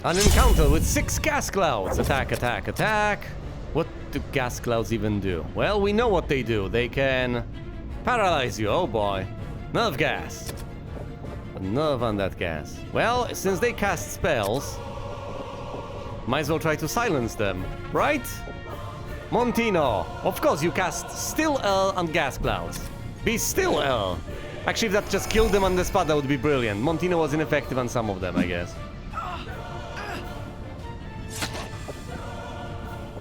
An encounter with 6 gas clouds. Attack, attack, attack. What do gas clouds even do? Well, we know what they do. They can paralyze you. Oh boy. Nerve gas. A nerve on that gas. Well, since they cast spells, might as well try to silence them, right? Montino. Of course, you cast still on gas clouds. Be still, L. Actually, if that just killed them on the spot, that would be brilliant. Montino was ineffective on some of them, I guess.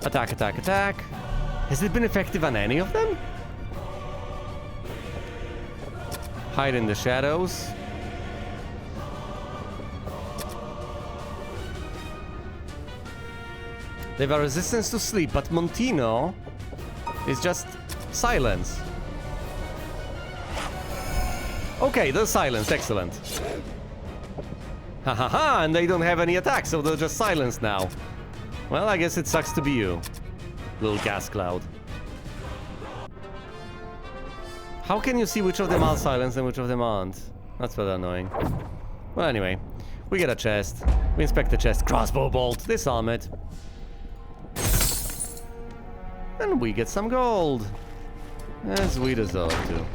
Attack, attack, attack. Has it been effective on any of them? Hide in the shadows. They have a resistance to sleep, but Montino is just silence. Okay, they're silenced. Excellent. Ha ha ha, and they don't have any attacks, so they're just silenced now. Well, I guess it sucks to be you, little gas cloud. How can you see which of them are silenced and which of them aren't? That's rather annoying. Well, anyway, we get a chest. We inspect the chest. Crossbow bolt. Disarm it. And we get some gold. As we deserve to.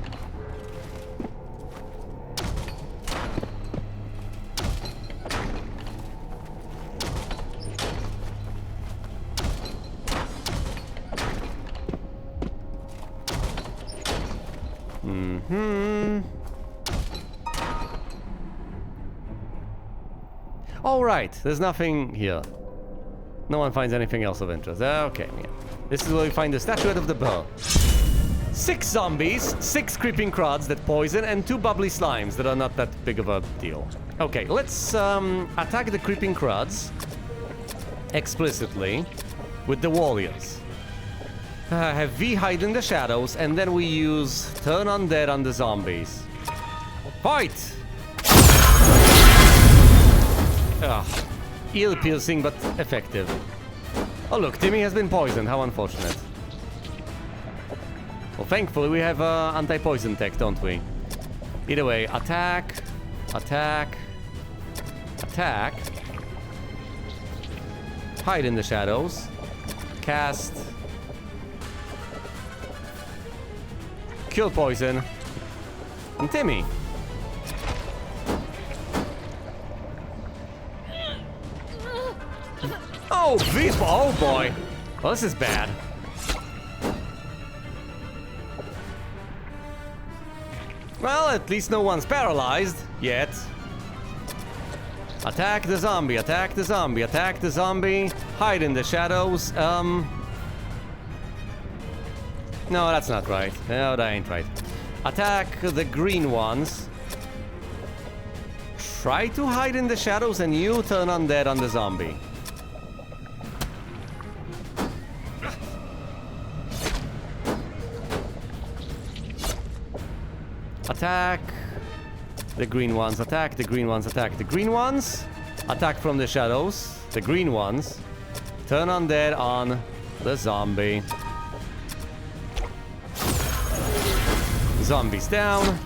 All right, there's nothing here. No one finds anything else of interest. Okay, yeah. This is where we find the statuette of the bow. 6 zombies, 6 creeping crawds that poison, and 2 bubbly slimes that are not that big of a deal. Okay, let's attack the creeping crawds explicitly with the warriors. Have V hide in the shadows, and then we use turn undead on the zombies. Fight! Ugh. Ear-piercing, but effective. Oh look, Timmy has been poisoned. How unfortunate. Well, thankfully we have anti-poison tech, don't we? Either way, attack, attack, attack. Hide in the shadows. Cast. Kill poison. And Timmy. Oh, Veep! Oh boy! Well, this is bad. Well, at least no one's paralyzed yet. Attack the zombie! Attack the zombie! Attack the zombie! Hide in the shadows. No, that's not right. No, that ain't right. Attack the green ones. Try to hide in the shadows, and you turn undead on the zombie. Attack the green ones, attack the green ones, attack the green ones. Attack from the shadows, the green ones. Turn undead on the zombie. Zombies down.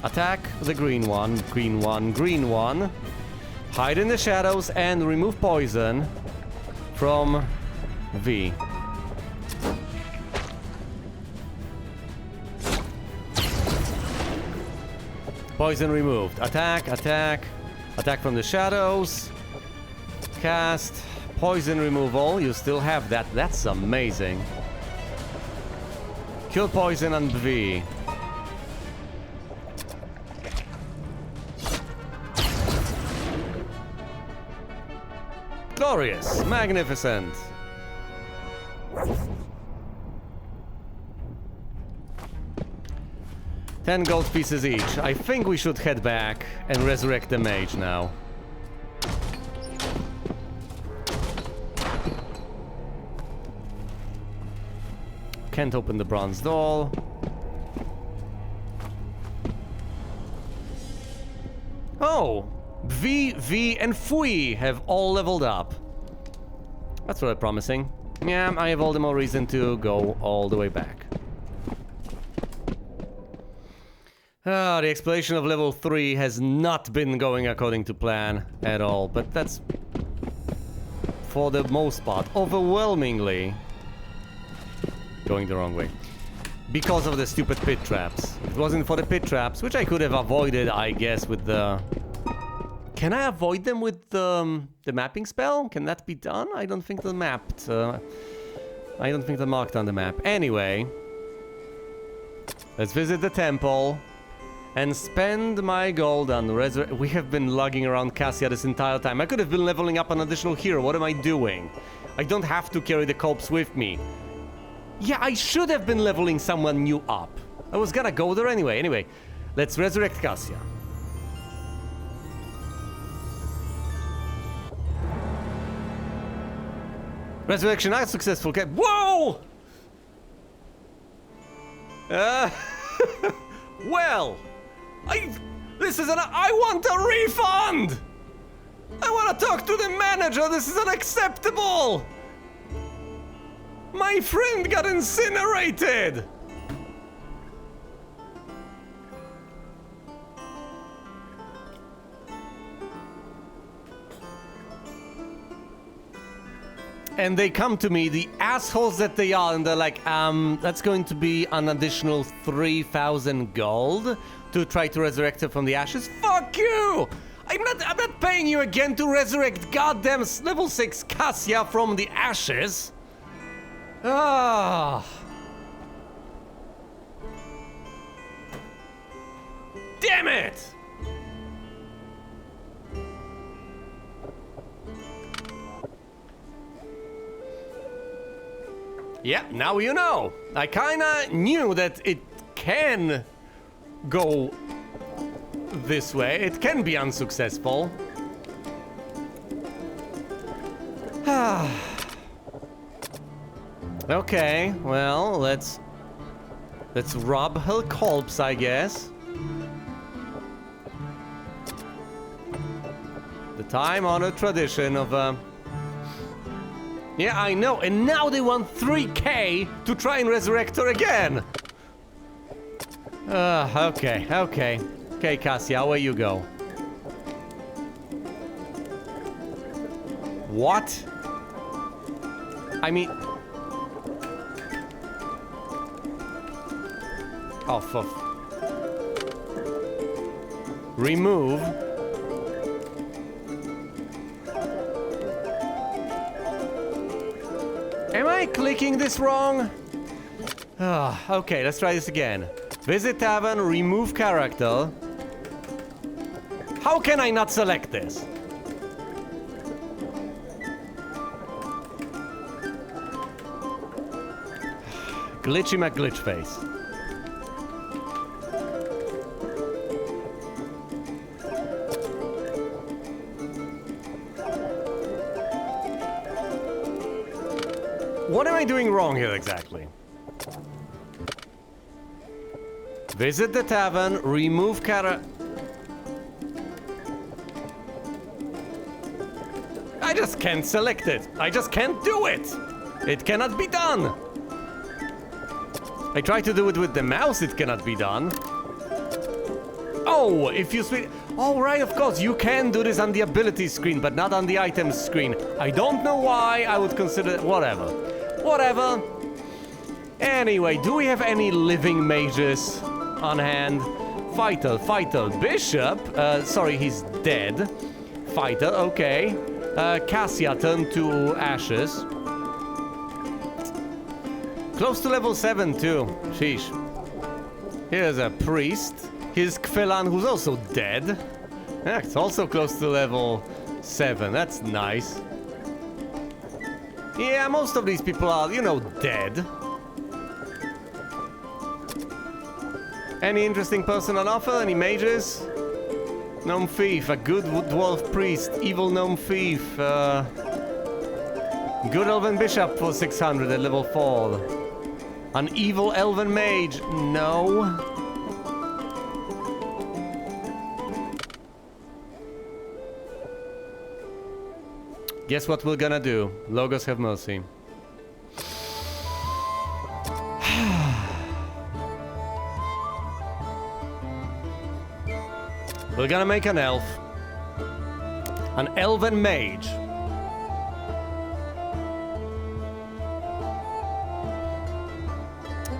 Attack the green one, green one, green one. Hide in the shadows and remove poison from V. Poison removed. Attack, attack, attack from the shadows. Cast poison removal. You still have that. That's amazing. Kill poison on V. Glorious. Magnificent. $10 gold pieces each. I think we should head back and resurrect the mage now. Can't open the bronze door. Oh! V, V, and Fui have all leveled up. That's rather promising. Yeah, I have all the more reason to go all the way back. The exploration of level 3 has not been going according to plan at all, but that's for the most part, overwhelmingly going the wrong way. Because of the stupid pit traps. If it wasn't for the pit traps, which I could have avoided, I guess, with the... Can I avoid them with the mapping spell? Can that be done? I don't think they're mapped. I don't think they're marked on the map. Anyway, let's visit the temple and spend my gold on resurrect. We have been lugging around Cassia this entire time. I could have been leveling up an additional hero. What am I doing? I don't have to carry the corpse with me. Yeah, I should have been leveling someone new up. I was gonna go there anyway. Anyway, let's resurrect Cassia. Resurrection not successful. Okay. Whoa! Well, this is I want a refund! I want to talk to the manager. This is unacceptable! My friend got incinerated! And they come to me, the assholes that they are, and they're like, that's going to be an additional 3,000 gold to try to resurrect her from the ashes. Fuck you! I'm not paying you again to resurrect goddamn level 6 Cassia from the ashes. Ah. Damn it! Yeah, now you know. I kinda knew that it can go this way. It can be unsuccessful. Okay, well, let's rob her corpse, I guess. The time-honored tradition of yeah, I know, and now they want 3K to try and resurrect her again! Okay, Cassia, away you go. What? I mean... Oh, for... Remove... Am I clicking this wrong? Okay, let's try this again. Visit tavern, remove character. How can I not select this? Glitchy McGlitchface. What am I doing wrong here exactly? Visit the tavern, remove character. I just can't select it. I just can't do it. It cannot be done. I try to do it with the mouse, it cannot be done. Oh, if you switch... Oh, right, of course, you can do this on the ability screen, but not on the items screen. I don't know why. I would consider... Whatever. Whatever. Anyway, do we have any living mages on hand? Fighter, Bishop. Sorry, he's dead. Fighter, okay. Cassia turned to ashes. Close to level 7 too. Sheesh. Here's a priest. Here's Kfelan, who's also dead. Yeah, it's also close to level 7. That's nice. Yeah, most of these people are, you know, dead. Any interesting person on offer? Any mages? Gnome thief, a good dwarf priest, evil gnome thief, good elven bishop for 600 at level 4. An evil elven mage, no. Guess what we're gonna do? Logos have mercy. We're gonna make an elf. An elven mage.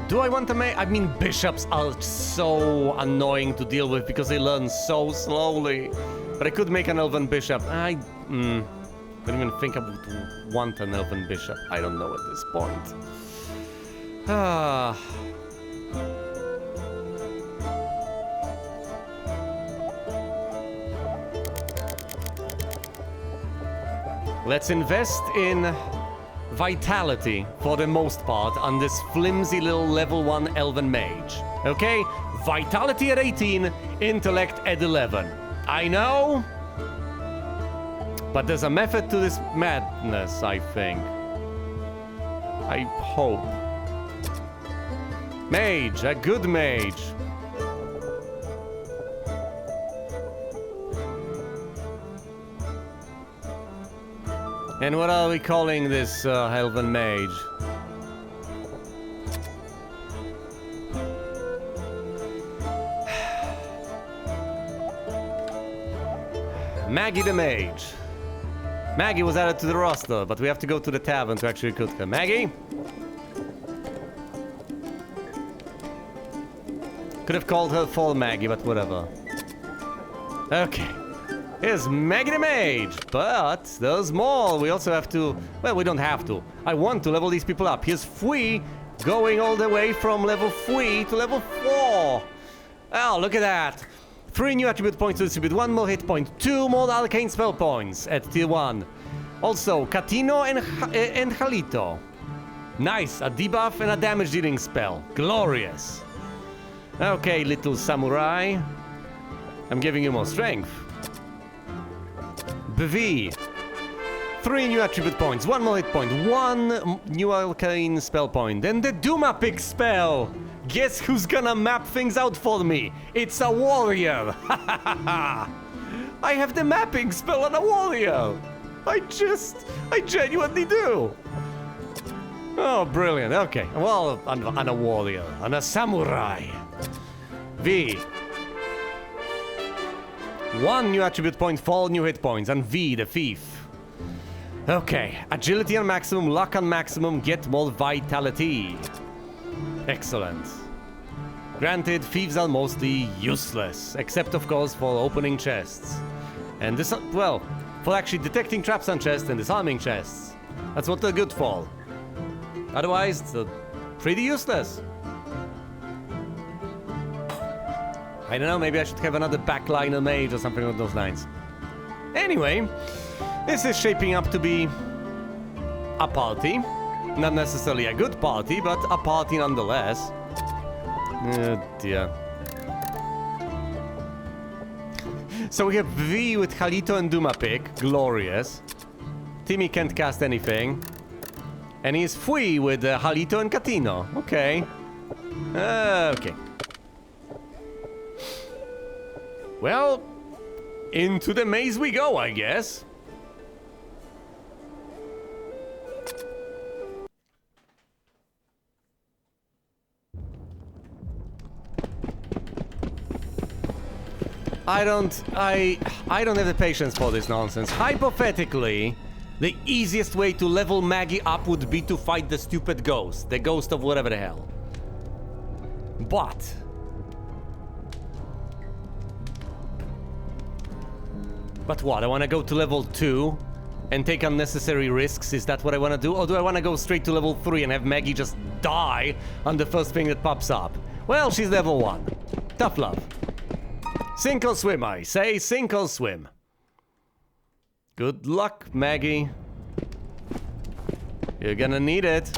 Do I want to make... I mean, bishops are so annoying to deal with because they learn so slowly. But I could make an elven bishop. don't even think I would want an elven bishop. I don't know at this point. Ah. Let's invest in vitality for the most part on this flimsy little level 1 elven mage. Okay? Vitality at 18, intellect at 11. I know, but there's a method to this madness, I think. I hope. Mage, a good mage. And what are we calling this elven mage? Maggie the mage. Maggie was added to the roster, but we have to go to the tavern to actually recruit her. Maggie? Could have called her Fall Maggie, but whatever. Okay. Here's Maggie the Mage, but there's more. We also have to... Well, we don't have to. I want to level these people up. Here's Fui going all the way from level 3 to level 4. Oh, look at that. 3 new attribute points to distribute, 1 more hit point, 2 more arcane spell points at tier 1. Also, Catino and Jalito. Nice, a debuff and a damage dealing spell. Glorious. Okay, little samurai. I'm giving you more strength. Bv. 3 new attribute points, 1 more hit point, 1 new arcane spell point, and the Duma Pick spell! Guess who's gonna map things out for me? It's a warrior! I have the mapping spell on a warrior! I genuinely do! Oh, brilliant, okay. Well, on a warrior, on a samurai. V. 1 new attribute point, 4 new hit points, and V, the thief. Okay, agility on maximum, luck on maximum, get more vitality. Excellent. Granted, thieves are mostly useless, except of course for opening chests. And this, well, for actually detecting traps on chests and disarming chests. That's what they're good for. Otherwise, they're pretty useless. I don't know, maybe I should have another backliner mage or something along those lines. Anyway, this is shaping up to be a party. Not necessarily a good party, but a party nonetheless. Oh dear. So we have V with Jalito and Duma Pick. Glorious. Timmy can't cast anything. And he's Fui with Jalito and Catino. Okay. Okay. Well, into the maze we go, I guess. I don't have the patience for this nonsense. Hypothetically, the easiest way to level Maggie up would be to fight the stupid ghost. The ghost of whatever the hell. But what? I want to go to level 2 and take unnecessary risks? Is that what I want to do? Or do I want to go straight to level 3 and have Maggie just die on the first thing that pops up? Well, she's level 1. Tough love. Sink or swim, I say. Sink or swim. Good luck, Maggie. You're gonna need it.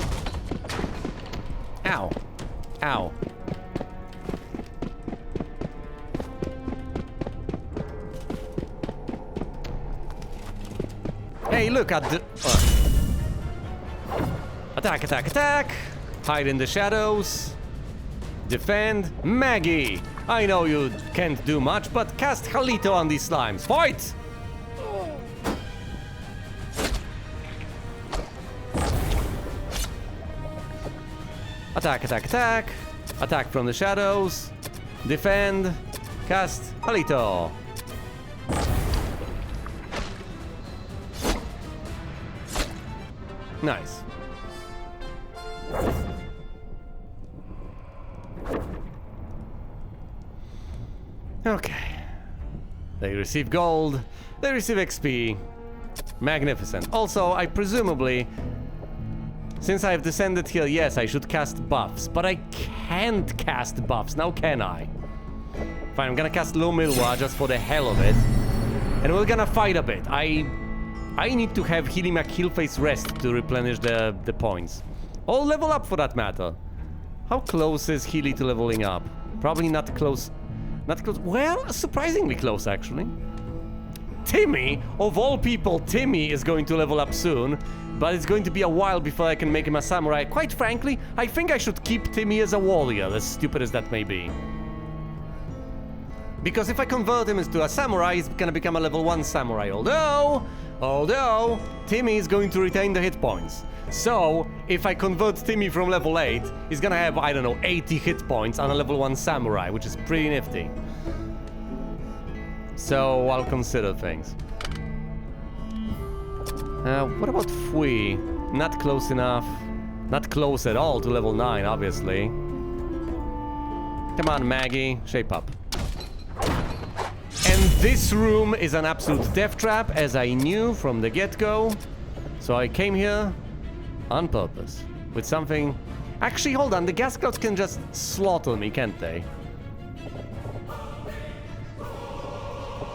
Ow. Ow. Hey, look at the... Attack, attack, attack! Hide in the shadows. Defend. Maggie! I know you can't do much, but cast Jalito on these slimes. Fight! Attack, attack, attack. Attack from the shadows. Defend. Cast Jalito. Nice. Okay. They receive gold. They receive XP. Magnificent. Also, I presumably, since I've descended here, yes, I should cast buffs, but I can't cast buffs, now can I? Fine, I'm gonna cast Low Milwa just for the hell of it. And we're gonna fight a bit. I need to have Healy McHeelface rest to replenish the points. Or level up for that matter. How close is Healy to leveling up? Probably not close. Not close. Well, surprisingly close, actually. Timmy, of all people, Timmy is going to level up soon. But it's going to be a while before I can make him a samurai. Quite frankly, I think I should keep Timmy as a warrior, as stupid as that may be. Because if I convert him into a samurai, he's gonna become a level 1 samurai. Although, Timmy is going to retain the hit points. So, if I convert Timmy from level 8, he's gonna have, I don't know, 80 hit points on a level 1 samurai, which is pretty nifty. So, I'll consider things. What about Fui? Not close enough. Not close at all to level 9, obviously. Come on, Maggie, shape up. And this room is an absolute death trap, as I knew from the get-go. So I came here on purpose. With something... Actually, hold on, the gas clouds can just slaughter me, can't they?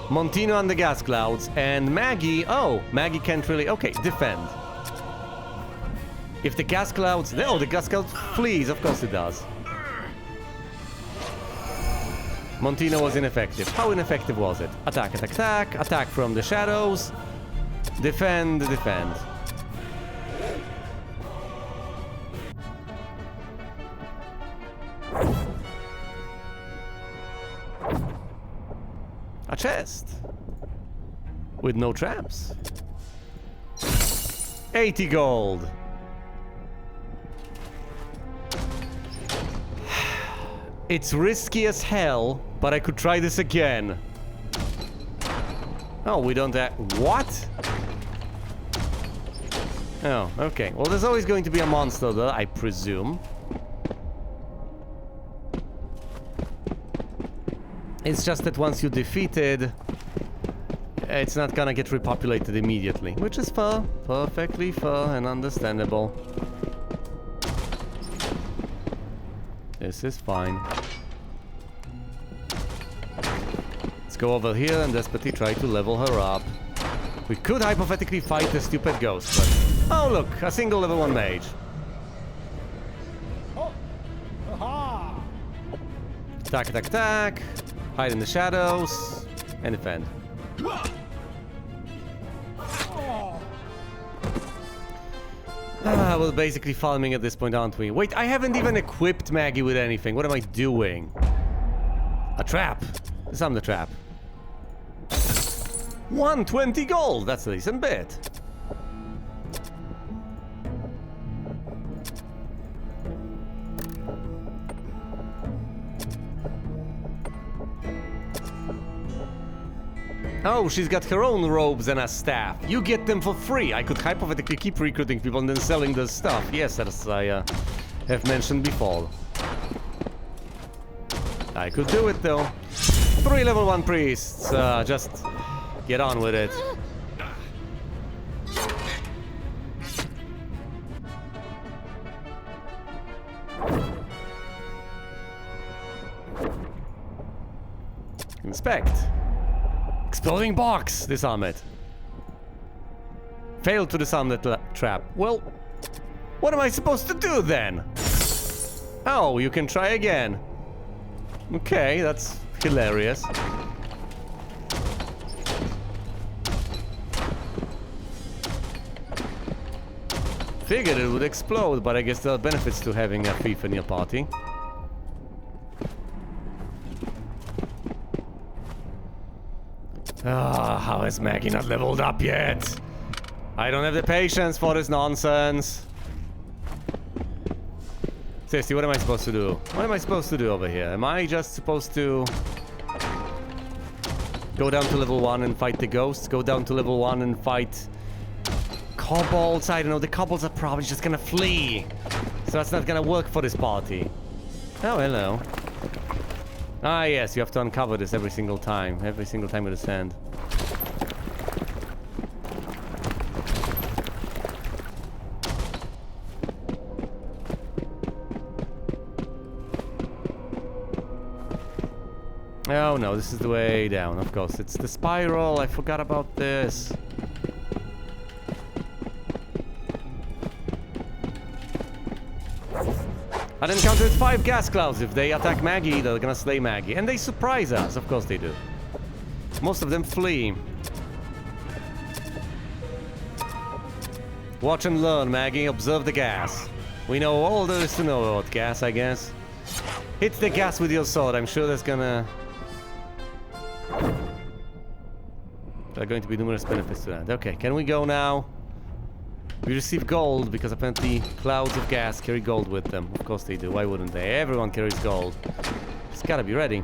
Montino on the gas clouds, and Maggie... Oh, Maggie can't really... Okay, defend. If the gas clouds... No, the gas cloud flees, of course it does. Montino was ineffective. How ineffective was it? Attack, attack, attack. Attack from the shadows. Defend, defend. A chest. With no traps. 80 gold. It's risky as hell, but I could try this again. Oh, we don't have... What? Oh, okay. Well, there's always going to be a monster there, I presume. It's just that once you defeat it, it's not gonna get repopulated immediately. Which is fair. Perfectly fair and understandable. This is fine. Let's go over here and desperately try to level her up. We could hypothetically fight the stupid ghost, but... Oh look, a single level 1 mage. Oh. Aha. Attack, attack, attack. Hide in the shadows. And defend. We're basically farming at this point, aren't we? Wait, I haven't even equipped Maggie with anything. What am I doing? A trap. Disarm the trap. 120 gold. That's a decent bit. Oh, she's got her own robes and a staff. You get them for free. I could hypothetically keep recruiting people and then selling the stuff. Yes, as I have mentioned before. I could do it though. 3 level 1 priests. Just get on with it. Inspect. Exploding box! Disarm it. Failed to disarm the trap. Well, what am I supposed to do then? Oh, you can try again. Okay, that's hilarious. Figured it would explode, but I guess there are benefits to having a thief in your party. Ah, how is Maggie not leveled up yet? I don't have the patience for this nonsense. Seriously, what am I supposed to do? What am I supposed to do over here? Am I just supposed to go down to level 1 and fight the ghosts? Go down to level 1 and fight kobolds? I don't know, the kobolds are probably just gonna flee. So that's not gonna work for this party. Oh, hello. Ah, yes, you have to uncover this every single time. Every single time with a sand. Oh no, this is the way down, of course. It's the spiral, I forgot about this. I'd encountered 5 gas clouds. If they attack Maggie, they're gonna slay Maggie. And they surprise us, of course they do. Most of them flee. Watch and learn, Maggie. Observe the gas. We know all there is to know about gas, I guess. Hit the gas with your sword. I'm sure that's gonna... There are going to be numerous benefits to that. Okay, can we go now? We receive gold because apparently clouds of gas carry gold with them. Of course they do. Why wouldn't they? Everyone carries gold. Just gotta be ready.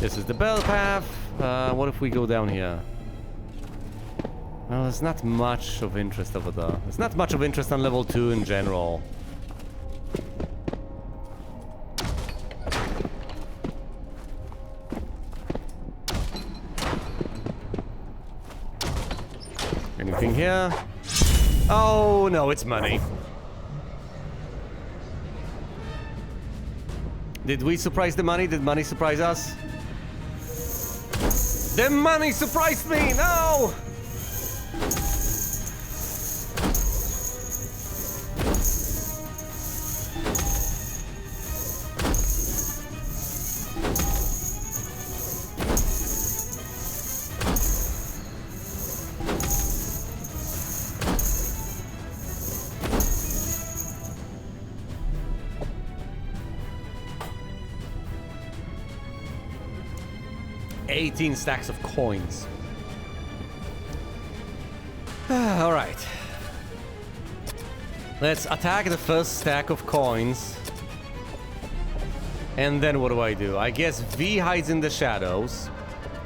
This is the bell path. What if we go down here? Well, there's not much of interest over there. There's not much of interest on level 2 in general. Anything here? Oh, no, it's money. Did we surprise the money? Did money surprise us? The money surprised me! No! $18 stacks of coins. Alright. Let's attack the first stack of coins. And then what do? I guess V hides in the shadows.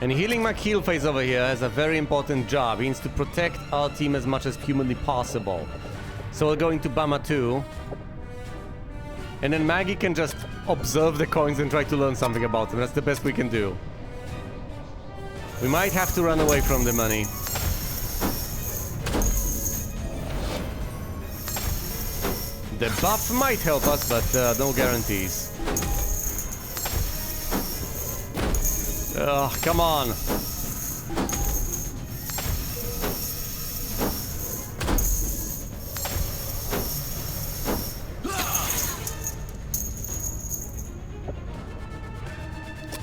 And Healing McHeal face over here has a very important job. He needs to protect our team as much as humanly possible. So we're going to Bama 2. And then Maggie can just observe the coins and try to learn something about them. That's the best we can do. We might have to run away from the money. The buff might help us, but no guarantees. Ugh, come on.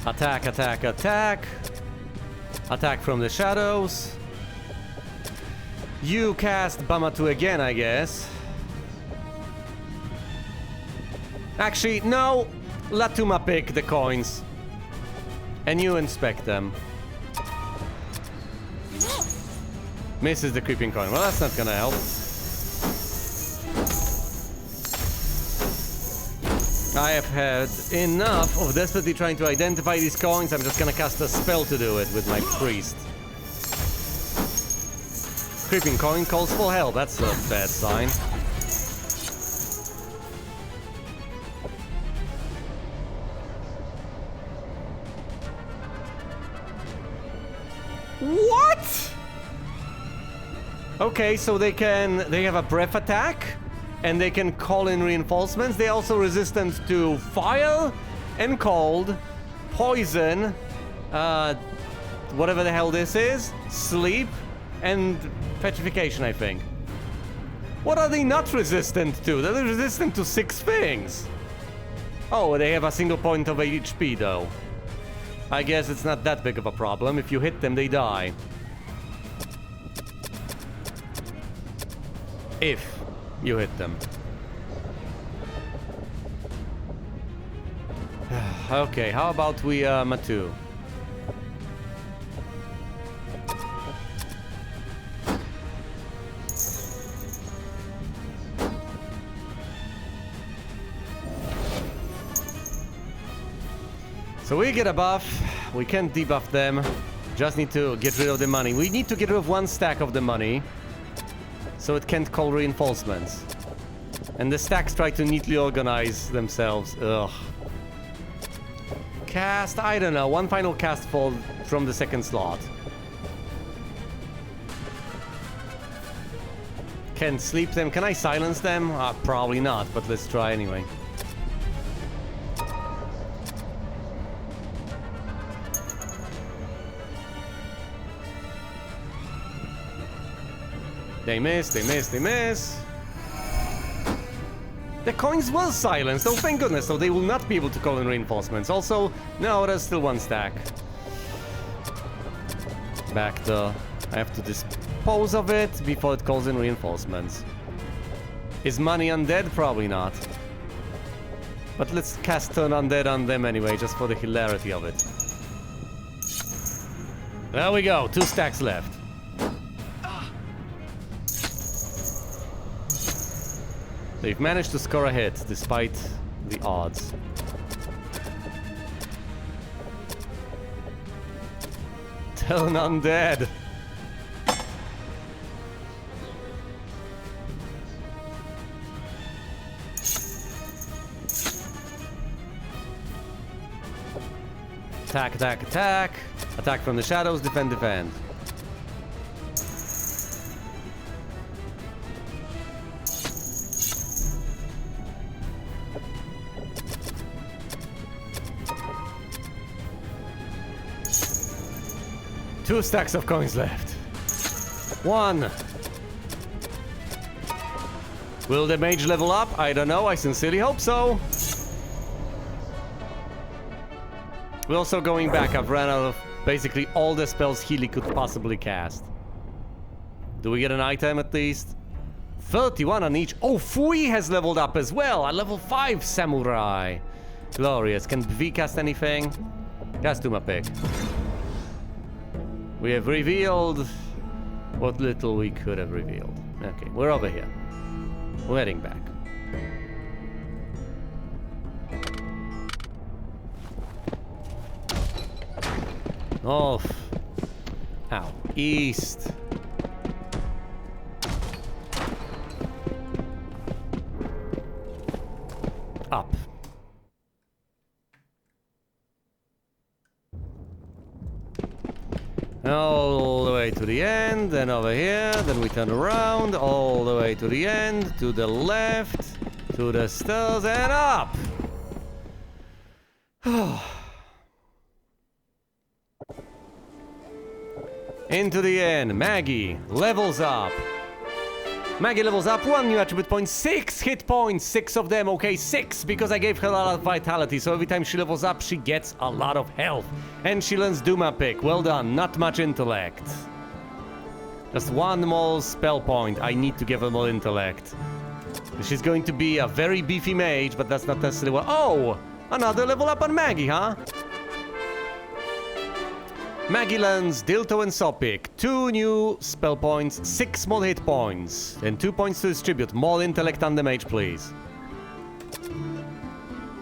Attack, attack, attack. Attack from the shadows. You cast Bamatu again, I guess. Actually, no. Latuma pick the coins. And you inspect them. Misses the creeping coin. Well, that's not gonna help. I have had enough of desperately trying to identify these coins. I'm just gonna cast a spell to do it with my priest. Creeping coin calls for help. That's a bad sign. What? Okay, so they have a breath attack? And they can call in reinforcements. They're also resistant to fire and cold, poison, whatever the hell this is, sleep, and petrification, I think. What are they not resistant to? They're resistant to 6 things. Oh, they have a single point of HP, though. I guess it's not that big of a problem. If you hit them, they die. If you hit them. Okay, how about we, Matu? So we get a buff. We can't debuff them. Just need to get rid of the money. We need to get rid of 1 stack of the money. So it can't call reinforcements. And the stacks try to neatly organize themselves. Ugh. Cast, I don't know. 1 final cast fall from the 2nd slot. Can sleep them. Can I silence them? Probably not, but let's try anyway. They miss, they miss, they miss. The coins were silenced, oh thank goodness, so they will not be able to call in reinforcements. Also, no, there's still one stack. Back the... I have to dispose of it before it calls in reinforcements. Is money undead? Probably not. But let's cast Turn Undead on them anyway, just for the hilarity of it. There we go, 2 stacks left. They've managed to score a hit, despite the odds. Turn Undead! Attack, attack, attack! Attack from the shadows, defend, defend. Two stacks of coins left. 1. Will the mage level up? I don't know, I sincerely hope so. We're also going back. I've ran out of basically all the spells Healy could possibly cast. Do we get an item at least? 31 on each. Oh, Fui has leveled up as well. A level 5 samurai. Glorious. Can V cast anything? Cast Duma Pick. We have revealed what little we could have revealed. Okay, we're over here. We're heading back. North. Ow. East. Up. All the way to the end, then over here, then we turn around, all the way to the end, to the left, to the stairs, and up! Into the end, Maggie levels up. Maggie levels up, 1 new attribute point, 6 hit points, 6 of them, okay, 6, because I gave her a lot of vitality, so every time she levels up, she gets a lot of health. And she learns Duma Pick, well done, not much intellect. Just 1 more spell point, I need to give her more intellect. She's going to be a very beefy mage, but that's not necessarily what... Oh! Another level up on Maggie, huh? Maggie learns Dilto and Sopic. 2 new spell points, 6 more hit points, and 2 points to distribute. More intellect on the mage, please.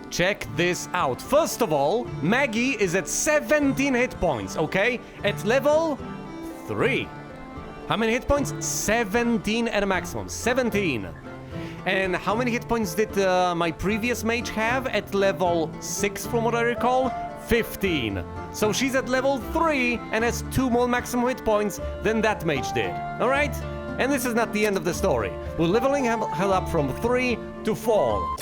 Check this out. First of all, Maggie is at 17 hit points, okay? At level 3. How many hit points? 17 at a maximum. 17. And how many hit points did my previous mage have at level 6 from what I recall? 15. So she's at level 3 and has 2 more maximum hit points than that mage did. Alright? And this is not the end of the story. We're leveling her up from 3 to 4.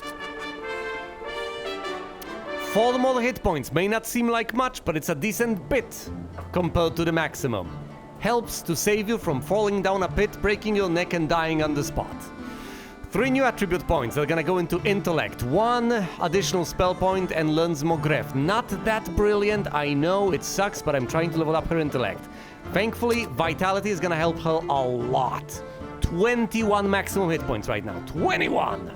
4 more hit points may not seem like much, but it's a decent bit compared to the maximum. Helps to save you from falling down a pit, breaking your neck and dying on the spot. 3 new attribute points. They're gonna go into intellect. 1 additional spell point and learns Mogref. Not that brilliant, I know it sucks, but I'm trying to level up her intellect. Thankfully, vitality is gonna help her a lot. 21 maximum hit points right now. 21!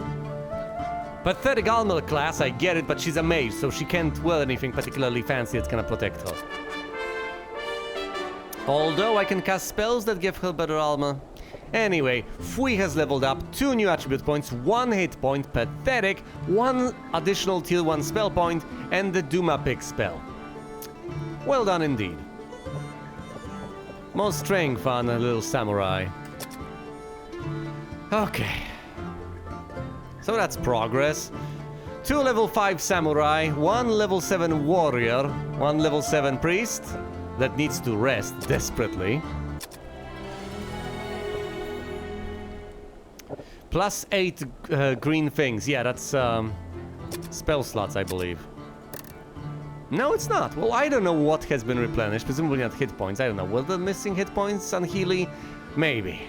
Pathetic armor class, I get it, but she's a mage, so she can't wear anything particularly fancy that's gonna protect her. Although I can cast spells that give her better armor. Anyway, Fui has leveled up, 2 new attribute points, 1 hit point, pathetic, 1 additional tier 1 spell point, and the Duma Pick spell. Well done indeed. More strength on a little samurai. Okay. So that's progress. 2 level 5 samurai, 1 level 7 warrior, 1 level 7 priest that needs to rest desperately. Plus 8 green things. Yeah, that's spell slots, I believe. No, it's not. Well, I don't know what has been replenished. Presumably not hit points. I don't know. Were there missing hit points on Healy? Maybe.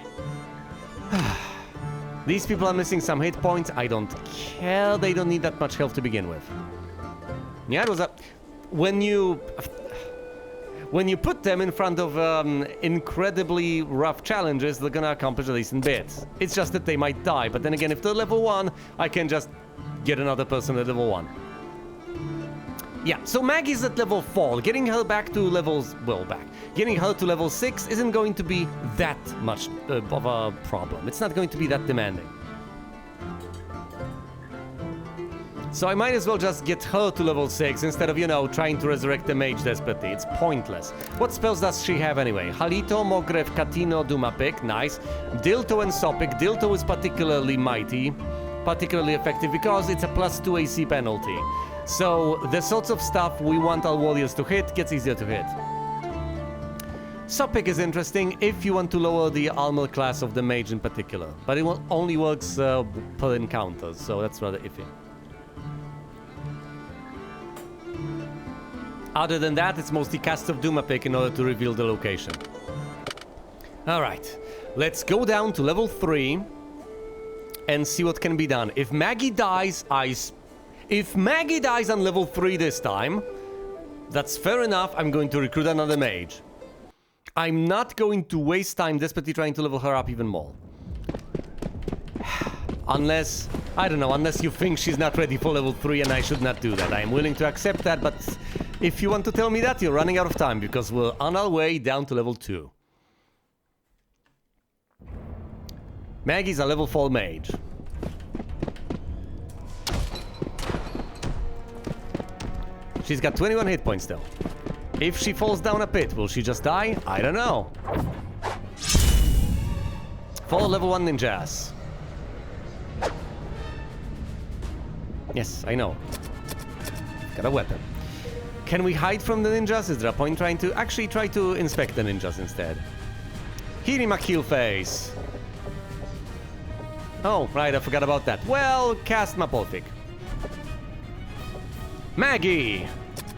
These people are missing some hit points. I don't care. They don't need that much health to begin with. Yeah, it was a... When you put them in front of incredibly rough challenges, they're gonna accomplish a decent bit. It's just that they might die. But then again, if they're level 1, I can just get another person at level 1. Yeah, so Maggie's at level 4. Getting her back to levels... Well, back. Getting her to level 6 isn't going to be that much of a problem. It's not going to be that demanding. So I might as well just get her to level 6 instead of, you know, trying to resurrect the mage desperately. It's pointless. What spells does she have anyway? Halito, Mogrev, Katino, Dumapik. Nice. Dilto and Sopik. Dilto is particularly mighty. Particularly effective because it's a +2 AC penalty. So the sorts of stuff we want our warriors to hit gets easier to hit. Sopik is interesting if you want to lower the armor class of the mage in particular. But it only works per encounter, so that's rather iffy. Other than that, it's mostly cast of Dumapik in order to reveal the location. Alright, let's go down to level 3 and see what can be done. If Maggie dies, If Maggie dies on level 3 this time, that's fair enough. I'm going to recruit another mage. I'm not going to waste time desperately trying to level her up even more. Unless, I don't know, unless you think she's not ready for level 3 and I should not do that. I am willing to accept that, but if you want to tell me that, you're running out of time because we're on our way down to level 2. Maggie's a level 4 mage. She's got 21 hit points though. If she falls down a pit, will she just die? I don't know. 4 level 1 ninjas. Yes, I know. Got a weapon. Can we hide from the ninjas? Is there a point trying to... Actually, try to inspect the ninjas instead. Hirima kill face. Oh, right, I forgot about that. Well, cast Mapothic. Maggie!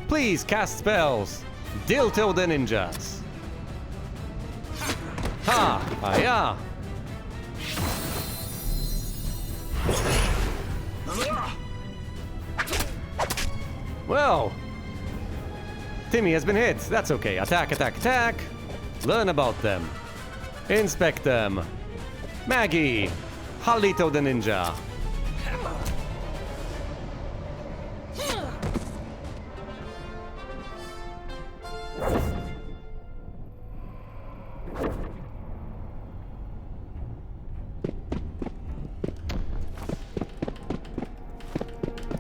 Please cast spells. Dilto the ninjas. Ha! Ah, well, Timmy has been hit. That's okay. Attack, attack, attack. Learn about them. Inspect them. Maggie. Halito the ninja.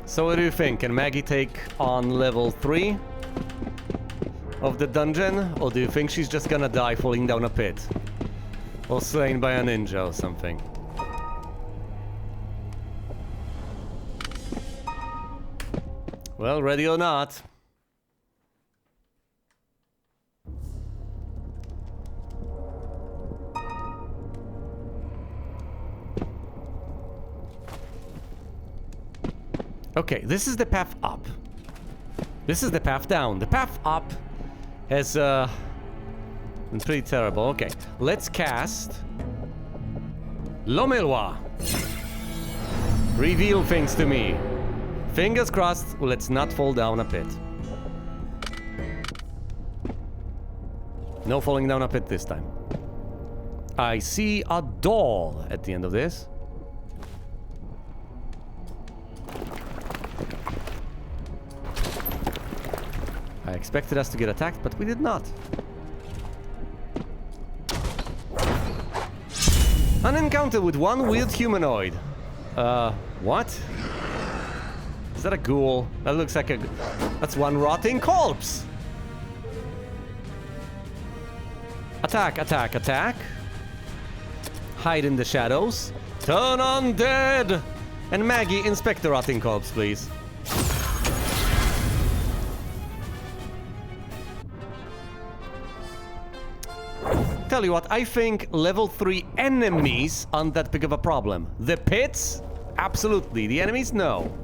So what do you think? Can Maggie take on level 3 of the dungeon? Or do you think she's just gonna die falling down a pit? Or slain by a ninja or something? Well, ready or not. Okay, this is the path up. This is the path down. The path up has been pretty terrible. Okay, let's cast Lomelwa. Reveal things to me. Fingers crossed, let's not fall down a pit. No falling down a pit this time. I see a door at the end of this. I expected us to get attacked, but we did not. An encounter with one weird humanoid. What? Is that a ghoul? That looks like a... That's one rotting corpse! Attack, attack, attack. Hide in the shadows. Turn undead! And Maggie, inspect the rotting corpse, please. Tell you what, I think level 3 enemies aren't that big of a problem. The pits? Absolutely. The enemies? No.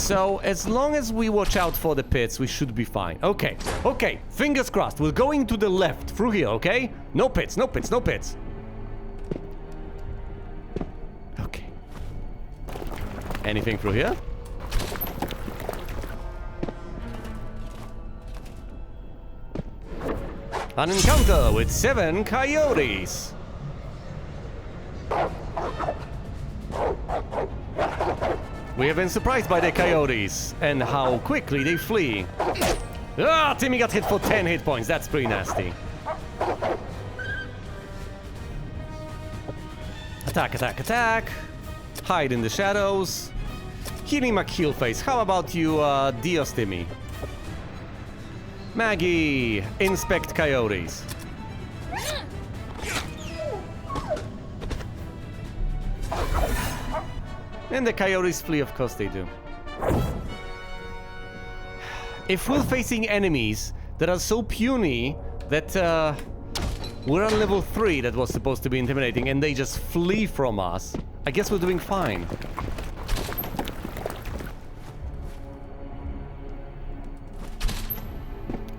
So, as long as we watch out for the pits, we should be fine. Okay, okay, fingers crossed. We're going to the left, through here, okay? No pits, no pits, no pits. Okay. Anything through here? An encounter with 7 coyotes. We have been surprised by the coyotes and how quickly they flee. Ah, Timmy got hit for 10 hit points. That's pretty nasty. Attack, attack, attack. Hide in the shadows. Healing McHeal face. How about you, Dios Timmy? Maggie, inspect coyotes. And the coyotes flee, of course they do. If we're facing enemies that are so puny that we're on level 3 that was supposed to be intimidating and they just flee from us, I guess we're doing fine.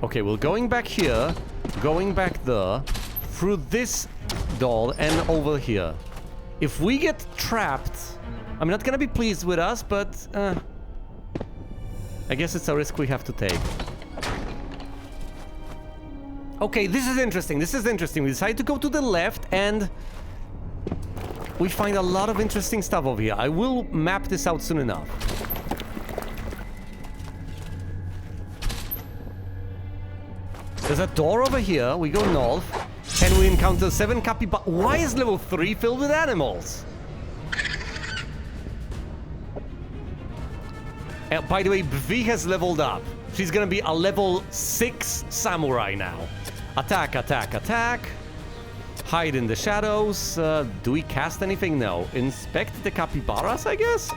Okay, we're going back here, going back there, through this door and over here. If we get trapped, I'm not gonna be pleased with us, but I guess it's a risk we have to take. Okay, this is interesting, this is interesting. We decided to go to the left and we find a lot of interesting stuff over here. I will map this out soon enough. There's a door over here, we go north, and we encounter 7 capybaras. Why is level 3 filled with animals? By the way, Bvi has leveled up. She's gonna be a level 6 samurai now. Attack, attack, attack. Hide in the shadows. Do we cast anything? No. Inspect the capybaras, I guess?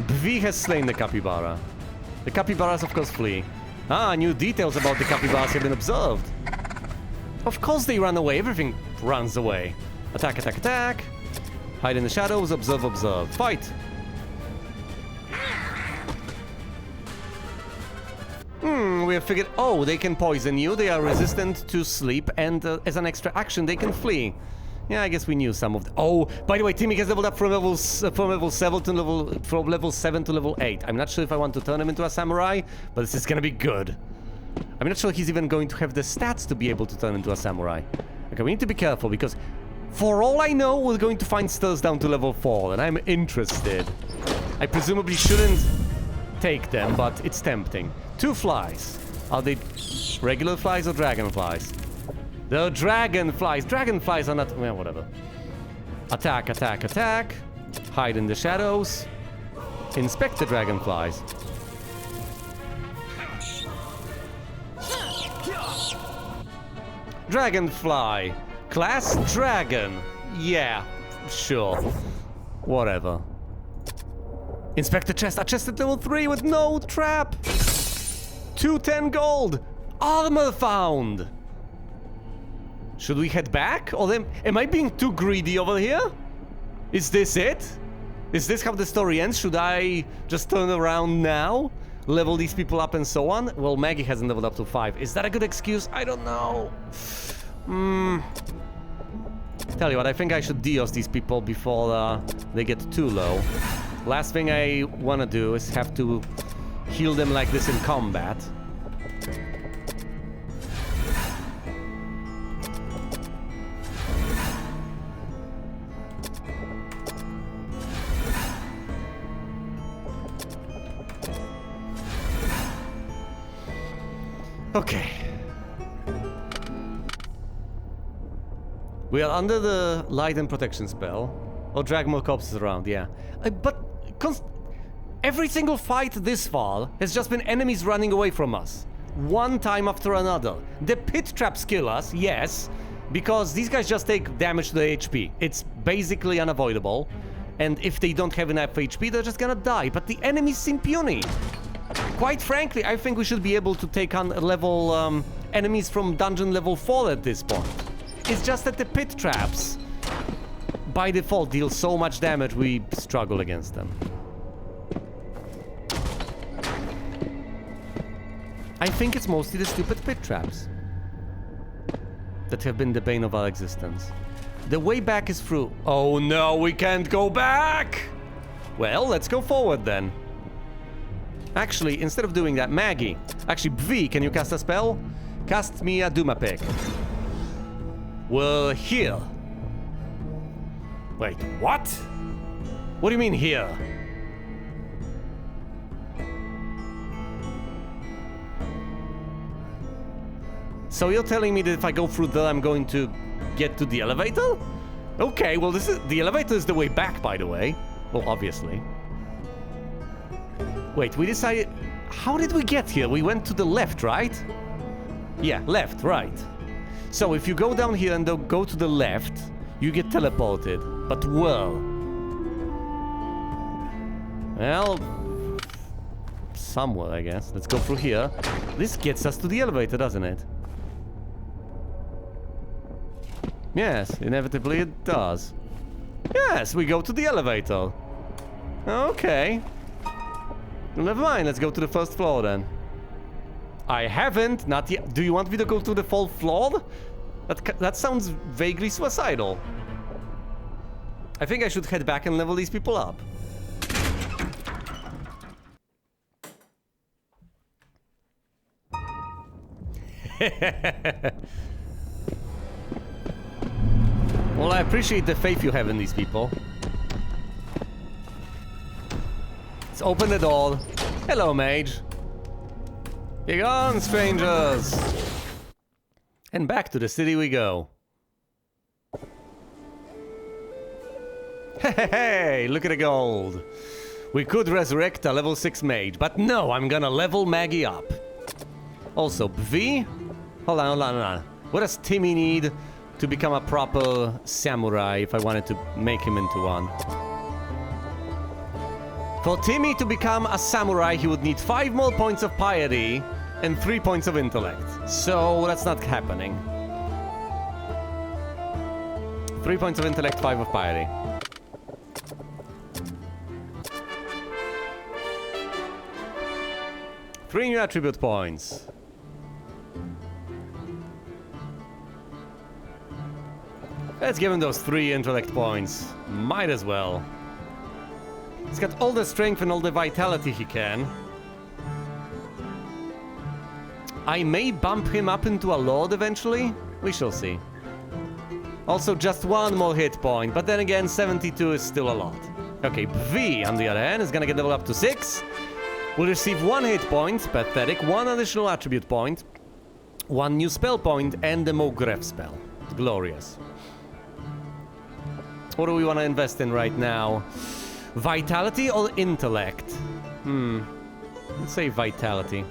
Bvi has slain the capybara. The capybaras, of course, flee. Ah, new details about the capybaras have been observed. Of course they run away. Everything runs away. Attack, attack, attack. Hide in the shadows. Observe, observe. Fight. We have figured... Oh, they can poison you. They are resistant to sleep. And as an extra action, they can flee. Yeah, I guess we knew some of the... Oh, by the way, Timmy has leveled up from level 7 to level 8. I'm not sure if I want to turn him into a samurai, but this is gonna be good. I'm not sure he's even going to have the stats to be able to turn into a samurai. Okay, we need to be careful because for all I know, we're going to find stairs down to level 4, and I'm interested. I presumably shouldn't take them, but it's tempting. 2 flies. Are they regular flies or dragonflies? They're dragonflies. Dragonflies are not... Well, whatever. Attack, attack, attack. Hide in the shadows. Inspect the dragonflies. Dragonfly. Class dragon. Yeah, sure. Whatever. Inspect the chest. A chest at level 3 with no trap. 210 gold. Armor found. Should we head back? Or am I being too greedy over here? Is this it? Is this how the story ends? Should I just turn around now? Level these people up and so on? Well, Maggie hasn't leveled up to 5. Is that a good excuse? I don't know. Tell you what, I think I should Dios these people before they get too low. Last thing I want to do is have to heal them like this in combat. Okay. We are under the light and protection spell. Or drag more corpses around, yeah. But every single fight this far has just been enemies running away from us. One time after another. The pit traps kill us, yes. Because these guys just take damage to the HP. It's basically unavoidable. And if they don't have enough HP, they're just gonna die. But the enemies seem puny. Quite frankly, I think we should be able to take on level enemies from dungeon level 4 at this point. It's just that the pit traps by default deal so much damage, we struggle against them. I think it's mostly the stupid pit traps that have been the bane of our existence. The way back is through. Oh no, we can't go back! Well, let's go forward then. Actually, instead of doing that, Maggie. Actually, Bvi, can you cast a spell? Cast me a Duma pick. Well, here. Wait, what? What do you mean here? So you're telling me that if I go through there, I'm going to get to the elevator? Okay, well, the elevator is the way back, by the way. Well, obviously. Wait, we decided... How did we get here? We went to the left, right? Yeah, left, right. So if you go down here and go to the left, you get teleported. But well... Well... Somewhere, I guess. Let's go through here. This gets us to the elevator, doesn't it? Yes, inevitably it does. Yes, we go to the elevator. Okay. Well, never mind, let's go to the first floor then. I haven't, not yet. Do you want me to go to the full floor? That sounds vaguely suicidal. I think I should head back and level these people up. Well, I appreciate the faith you have in these people. Let's open the door. Hello, mage. Be gone, strangers. And back to the city we go. Hey, look at the gold. We could resurrect a level 6 mage, but no, I'm gonna level Maggie up. Also, Bvi? Hold on. What does Timmy need to become a proper samurai if I wanted to make him into one? For Timmy to become a samurai, he would need 5 more points of piety and 3 points of intellect. So that's not happening. 3 points of intellect, 5 of piety. Three new attribute points. Let's give him those 3 intellect points. Might as well. He's got all the strength and all the vitality he can. I may bump him up into a lord eventually. We shall see. Also, just 1 more hit point, but then again, 72 is still a lot. Okay, V, on the other hand, is gonna get leveled up to 6. Will receive 1 hit point, pathetic, 1 additional attribute point, 1 new spell point, and the Mogref spell. Glorious. What do we want to invest in right now? Vitality or intellect? Let's say vitality.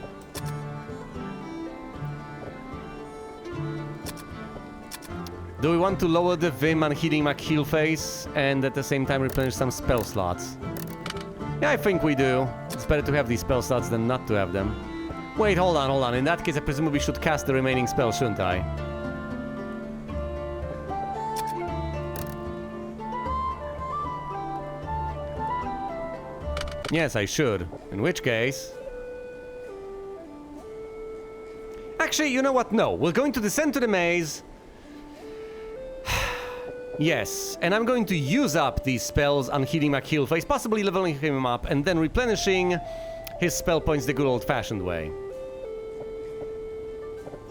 Do we want to lower the Vim and Healing Heal phase and at the same time replenish some spell slots? Yeah, I think we do. It's better to have these spell slots than not to have them. Wait, hold on. In that case, I presumably should cast the remaining spell, shouldn't I? Yes, I should. In which case... Actually, you know what? No. We're going to descend to the maze. Yes, and I'm going to use up these spells on Healing Heal phase, possibly leveling him up, and then replenishing his spell points the good old-fashioned way.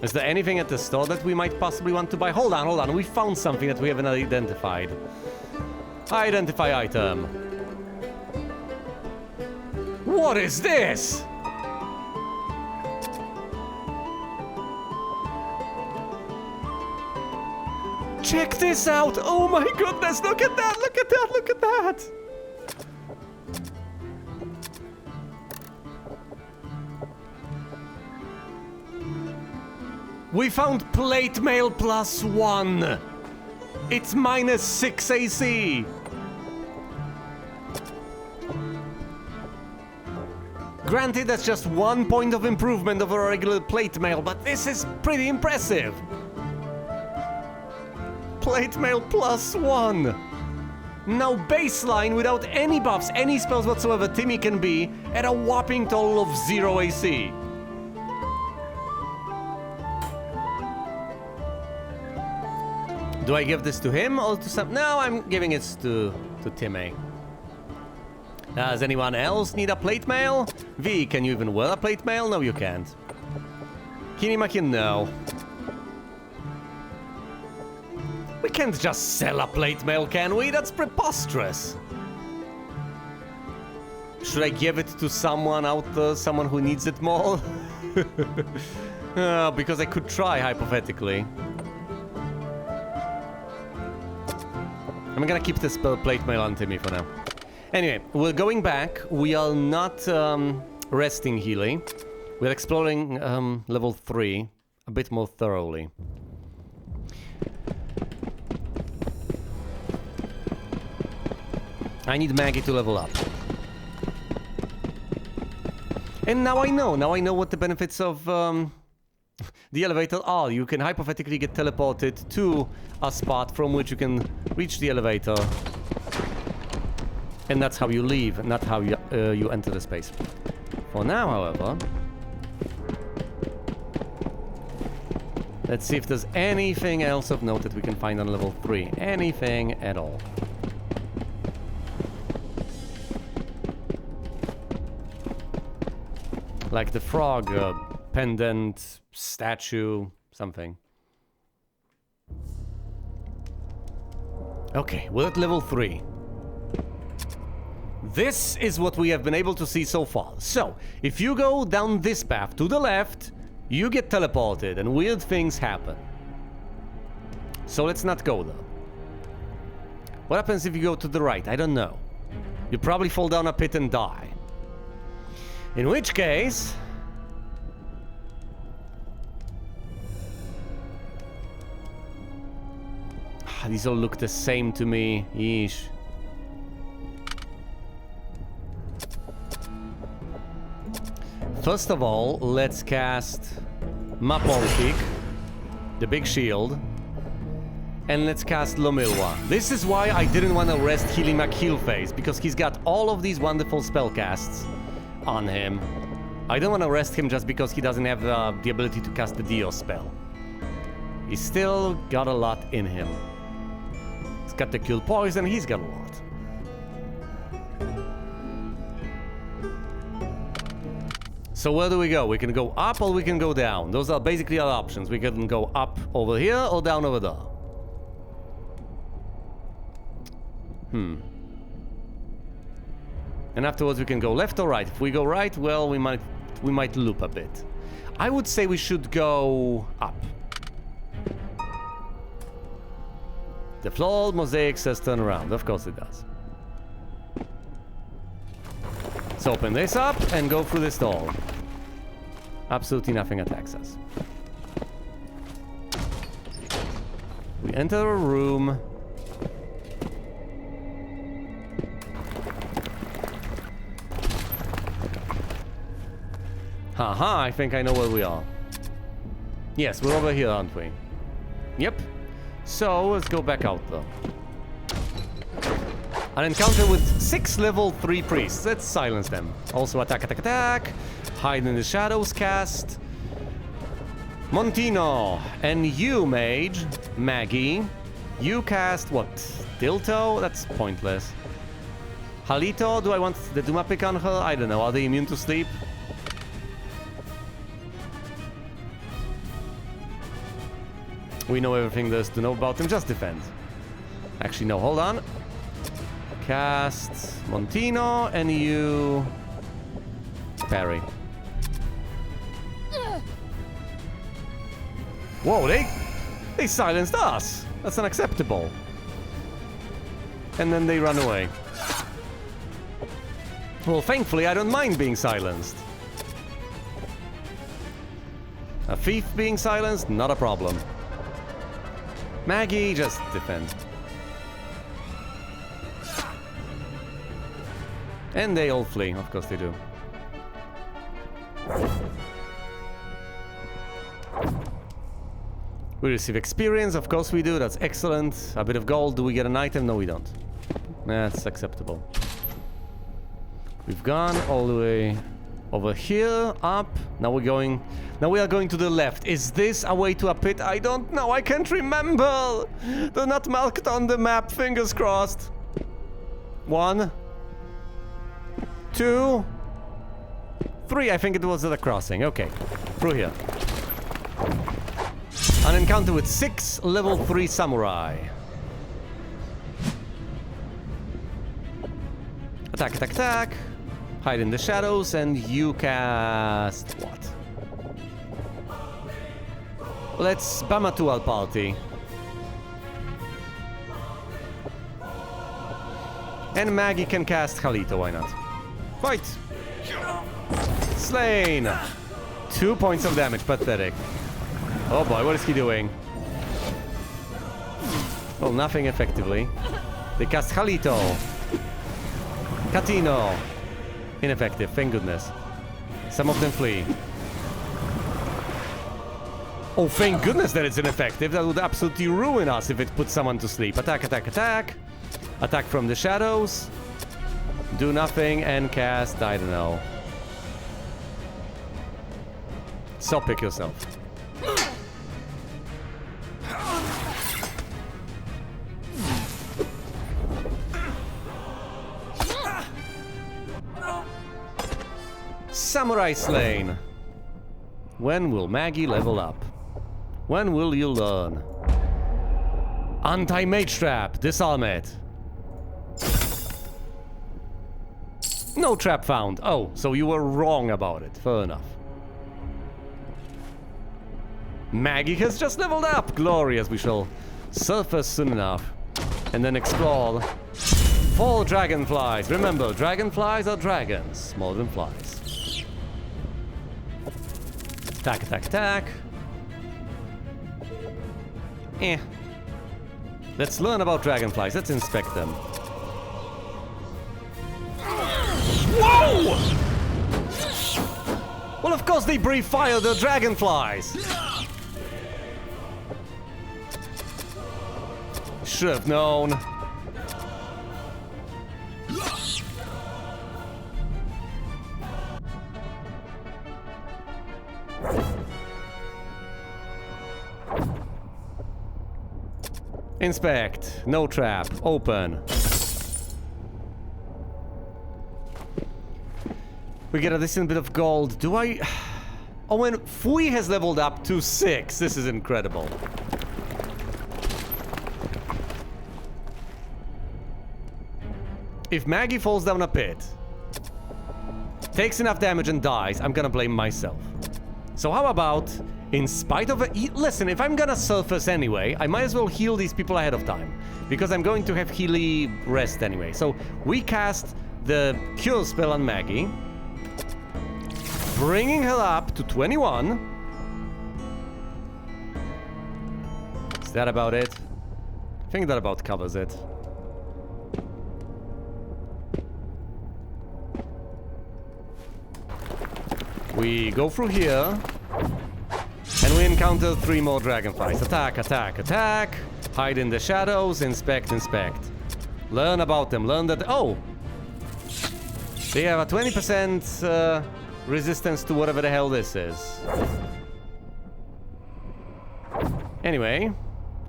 Is there anything at the store that we might possibly want to buy? Hold on. We found something that we haven't identified. Identify item. What is this? Check this out! Oh my goodness, look at that! We found plate mail +1! It's -6 AC! Granted, that's just 1 point of improvement over a regular plate mail, but this is pretty impressive! Plate mail +1! Now baseline, without any buffs, any spells whatsoever, Timmy can be at a whopping total of 0 AC. Do I give this to him or to some... No, I'm giving it to Timmy. Does anyone else need a plate mail? V, can you even wear a plate mail? No, you can't. Kinimaki, no. We can't just sell a plate mail, can we? That's preposterous. Should I give it to someone out there, someone who needs it more? Because I could try, hypothetically. I'm gonna keep this plate mail on Timmy for now. Anyway, we're going back. We are not resting Healy. We're exploring level 3 a bit more thoroughly. I need Maggie to level up. And now I know what the benefits of the elevator are. You can hypothetically get teleported to a spot from which you can reach the elevator. And that's how you leave, not how you enter the space. For now, however, let's see if there's anything else of note that we can find on level 3. Anything at all. Like the frog pendant, statue, something. Okay, we're at level 3. This is what we have been able to see so far. So, if you go down this path to the left, you get teleported and weird things happen. So let's not go there. What happens if you go to the right? I don't know. You probably fall down a pit and die. In which case... these all look the same to me. Yeesh. First of all, let's cast Mapoltik, the big shield. And let's cast Lomilwa. This is why I didn't want to rest Healy McHealface, because he's got all of these wonderful spellcasts on him. I don't want to rest him just because he doesn't have the ability to cast the Dio spell. He's still got a lot in him. He's got the Kill Poison, he's got a lot. So where do we go? We can go up or we can go down. Those are basically our options. We can go up over here or down over there. And afterwards we can go left or right. If we go right, well, we might loop a bit. I would say we should go up. The flawed mosaic says turn around. Of course it does. So open this up and go through this door. Absolutely nothing attacks us. We enter a room. Haha, I think I know where we are. Yes, we're over here, aren't we? Yep. So, let's go back out, though. An encounter with 6 level 3 priests. Let's silence them. Also attack, attack, attack. Hide in the shadows cast. Montino. And you, mage. Maggie. You cast what? Dilto? That's pointless. Halito, do I want the Duma pick on her? I don't know. Are they immune to sleep? We know everything there is to know about him. Just defend. Actually, no. Hold on. Cast Montino and you parry. Whoa, they silenced us. That's unacceptable. And then they run away. Well, thankfully, I don't mind being silenced. A thief being silenced, not a problem. Maggie, just defend. And they all flee, of course they do. We receive experience, of course we do, that's excellent. A bit of gold, do we get an item? No, we don't. That's acceptable. We've gone all the way over here, up. Now we're going... Now we are going to the left. Is this a way to a pit? I don't know. I can't remember. They're not marked on the map. Fingers crossed. 1, 2, 3. I think it was at a crossing. Okay. Through here. An encounter with 6 level 3 samurai. Attack, attack, attack. Hide in the shadows, and you cast... what? Let's Bamatu al party. And Maggie can cast Khalito, why not? Fight! Slain! 2 points of damage, pathetic. Oh boy, what is he doing? Well, nothing effectively. They cast Khalito. Catino. Ineffective, thank goodness. Some of them flee. Oh, thank goodness that it's ineffective. That would absolutely ruin us if it puts someone to sleep. Attack, attack, attack. Attack from the shadows. Do nothing and cast, I don't know. So pick yourself. Samurai slain. When will Maggie level up? When will you learn? Anti-mage trap. Disarm it. No trap found. Oh, so you were wrong about it. Fair enough. Maggie has just leveled up. Glorious. We shall surface soon enough. And then explore. 4 dragonflies. Remember, dragonflies are dragons more than flies. Attack, attack, attack. Eh. Let's learn about dragonflies. Let's inspect them. Whoa! Well, of course they breathe fire, they're dragonflies. Should have known. Inspect. No trap. Open. We get a decent bit of gold. Do I... Oh, and Fui has leveled up to 6. This is incredible. If Maggie falls down a pit, takes enough damage and dies, I'm gonna blame myself. So how about, in spite of it... Listen, if I'm gonna surface anyway, I might as well heal these people ahead of time. Because I'm going to have Healy rest anyway. So we cast the cure spell on Maggie, bringing her up to 21. Is that about it? I think that about covers it. We go through here, and we encounter 3 more dragonflies. Attack, attack, attack. Hide in the shadows, inspect, inspect. Learn about them, learn that... Oh! They have a 20% resistance to whatever the hell this is. Anyway.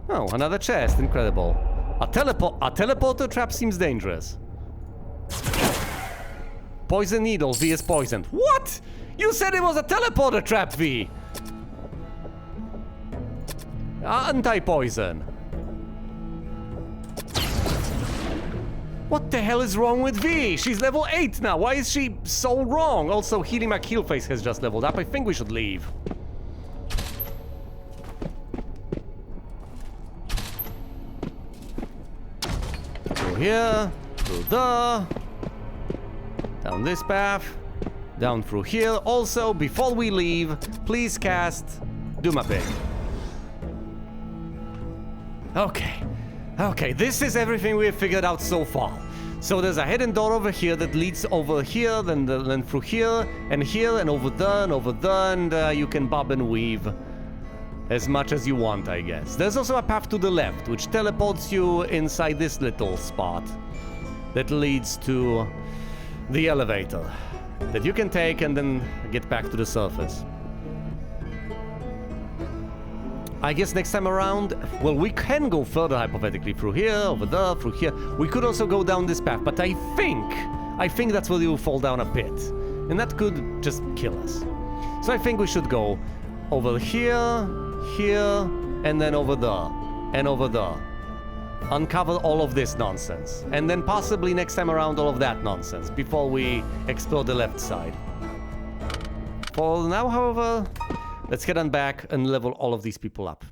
Oh, another chest, incredible. A teleporter trap seems dangerous. Poison needle, V is poisoned. What? You said it was a teleporter trap, V! Anti-poison. What the hell is wrong with V? She's level 8 now. Why is she so wrong? Also, Healy McHeelface has just leveled up. I think we should leave. Through here. Through there. Down this path. Down through here. Also, before we leave, please cast Dumapig. Okay. Okay, this is everything we've figured out so far. So there's a hidden door over here that leads over here, then through here, and over there, and you can bob and weave as much as you want, I guess. There's also a path to the left, which teleports you inside this little spot. that leads to the elevator that you can take and then get back to the surface. I guess next time around, well, we can go further hypothetically through here, over there, through here. We could also go down this path, but I think that's where you fall down a pit. And that could just kill us. So I think we should go over here, here, and then over there, and over there. Uncover all of this nonsense. And then possibly next time around all of that nonsense before we explore the left side. For now, however, let's head on back and level all of these people up.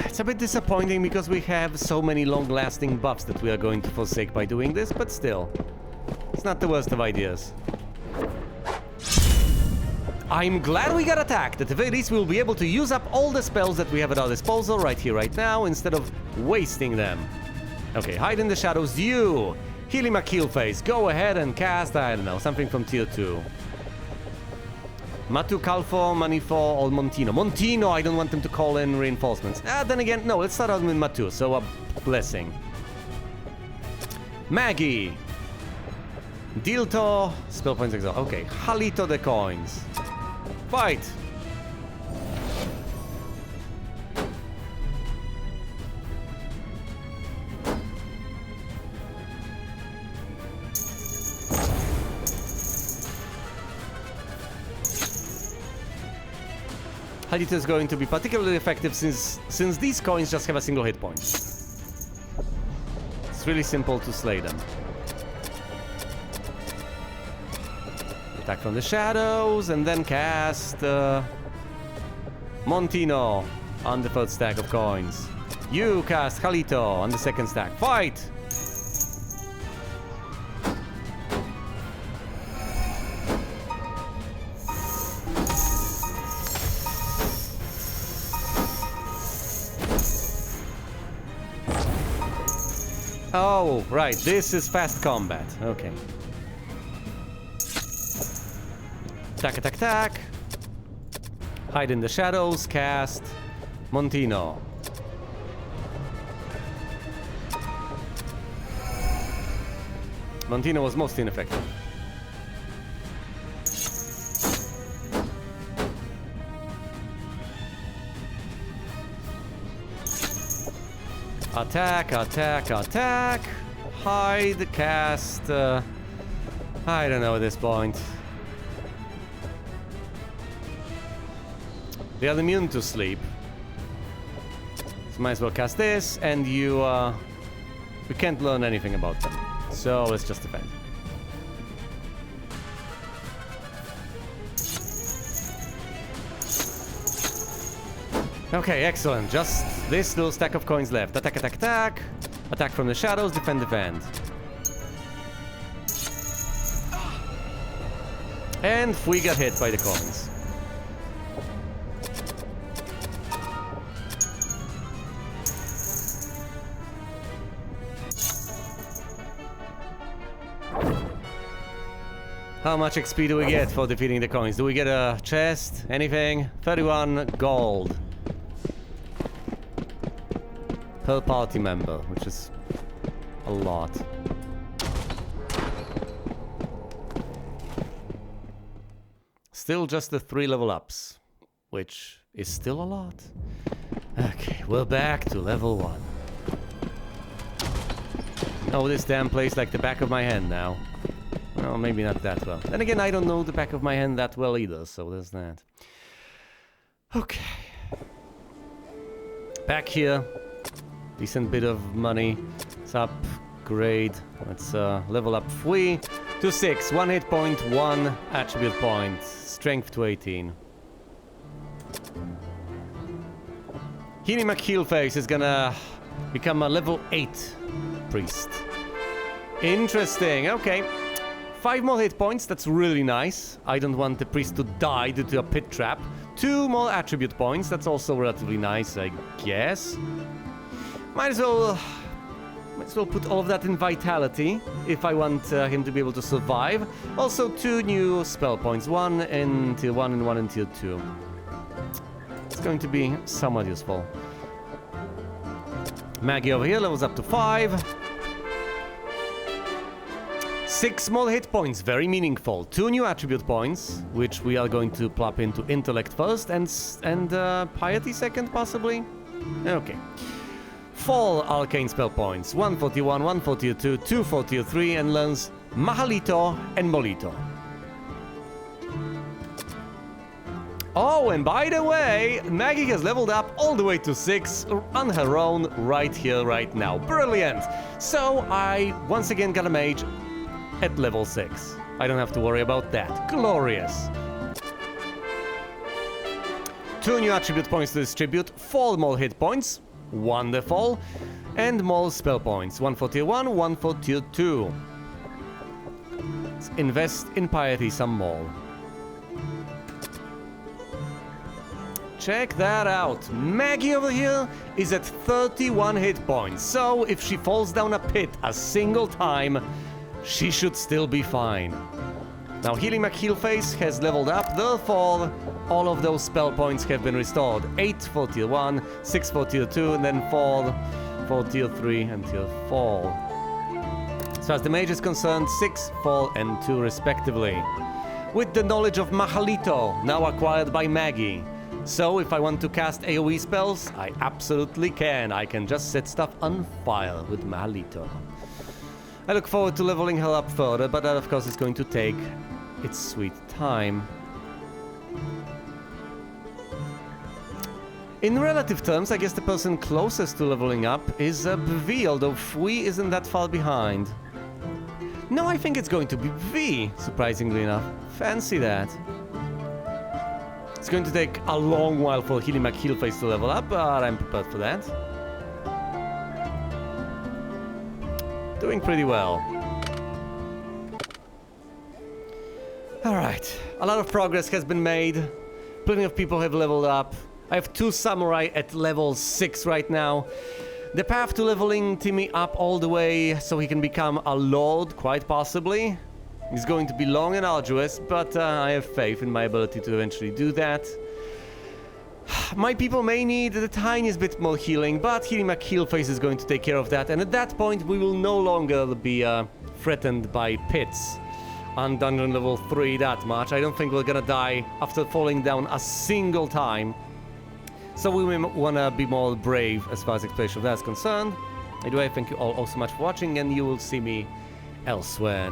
It's a bit disappointing because we have so many long-lasting buffs that we are going to forsake by doing this, but still, it's not the worst of ideas. I'm glad we got attacked. At the very least, we'll be able to use up all the spells that we have at our disposal right here, right now, instead of wasting them. Okay, hide in the shadows. You, Healy McKeelface, go ahead and cast, I don't know, something from tier 2. Matu, Calfo, Manifo, or Montino. Montino, I don't want them to call in reinforcements. Then again, no, let's start out with Matu, so a blessing. Maggie. Dilto, spell points exalt. Okay, Halito the coins. Fight! Halito is going to be particularly effective since these coins just have a single hit point. It's really simple to slay them. Attack from the shadows, and then cast Montino on the first stack of coins. You cast Halito on the second stack. Fight! Oh, right, this is fast combat. Okay. Attack, attack, attack. Hide in the shadows, cast Montino. Montino was most ineffective. Attack, attack, attack. Hide, cast. I don't know at this point. They are immune to sleep. So might as well cast this, and you, we can't learn anything about them. So let's just defend. Okay, excellent. Just this little stack of coins left. Attack, attack, attack. Attack from the shadows, defend, defend. And we got hit by the coins. How much XP do we get for defeating the coins? Do we get a chest? Anything? 31 gold. Per party member, which is a lot. Still just the 3 level ups, which is still a lot. Okay, we're back to level 1. Know this damn place like the back of my hand now. Well, maybe not that well. Then again, I don't know the back of my hand that well either, so there's that. Okay. Back here. Decent bit of money. Let's upgrade. Let's level up 3 to 6. 1 hit point, 1 attribute point. Strength to 18. Healy McKeelface is gonna become a level 8 priest. Interesting, okay. 5 more hit points, that's really nice. I don't want the priest to die due to a pit trap. 2 more attribute points, that's also relatively nice, I guess. Might as well put all of that in vitality if I want him to be able to survive. Also 2 new spell points, 1 in tier 1 and 1 in tier 2. going to be somewhat useful. Maggie over here levels up to 5. 6 small hit points, very meaningful. 2 new attribute points, which we are going to plop into intellect first and piety second, possibly. Okay. 4 arcane spell points, 141, 142, 243, and learns Mahalito and Molito. Oh, and by the way, Maggie has leveled up all the way to 6 on her own right here, right now. Brilliant! So I once again got a mage at level 6. I don't have to worry about that. Glorious! 2 new attribute points to distribute, 4 more hit points. Wonderful. And more spell points. 1 for tier 1, 1 for tier 2. Let's invest in piety some more. Check that out. Maggie over here is at 31 hit points. So if she falls down a pit a single time, she should still be fine. Now Healing McHealface has leveled up, therefore all of those spell points have been restored. 8 for tier 1, 6 for tier 2, and then 4 for tier 3 and tier 4. As far as the mage is concerned, 6, 4, and 2 respectively. With the knowledge of Mahalito, now acquired by Maggie. So if I want to cast AoE spells, I absolutely can. I can just set stuff on fire with Mahalito. I look forward to leveling her up further, but that of course is going to take its sweet time. In relative terms, I guess the person closest to leveling up is V, although Fui isn't that far behind. No, I think it's going to be V, surprisingly enough. Fancy that. It's going to take a long while for Healing McHealface to level up, but I'm prepared for that. Doing pretty well. Alright, a lot of progress has been made. Plenty of people have leveled up. I have 2 samurai at level 6 right now. The path to leveling Timmy up all the way so he can become a lord, quite possibly, is going to be long and arduous, but I have faith in my ability to eventually do that. My people may need the tiniest bit more healing, but Healing McHealface is going to take care of that, and at that point we will no longer be threatened by pits on dungeon level 3 that much. I don't think we're gonna die after falling down a single time. So we may wanna be more brave as far as exploration of that is concerned. Anyway, thank you all so much for watching, and you will see me elsewhere.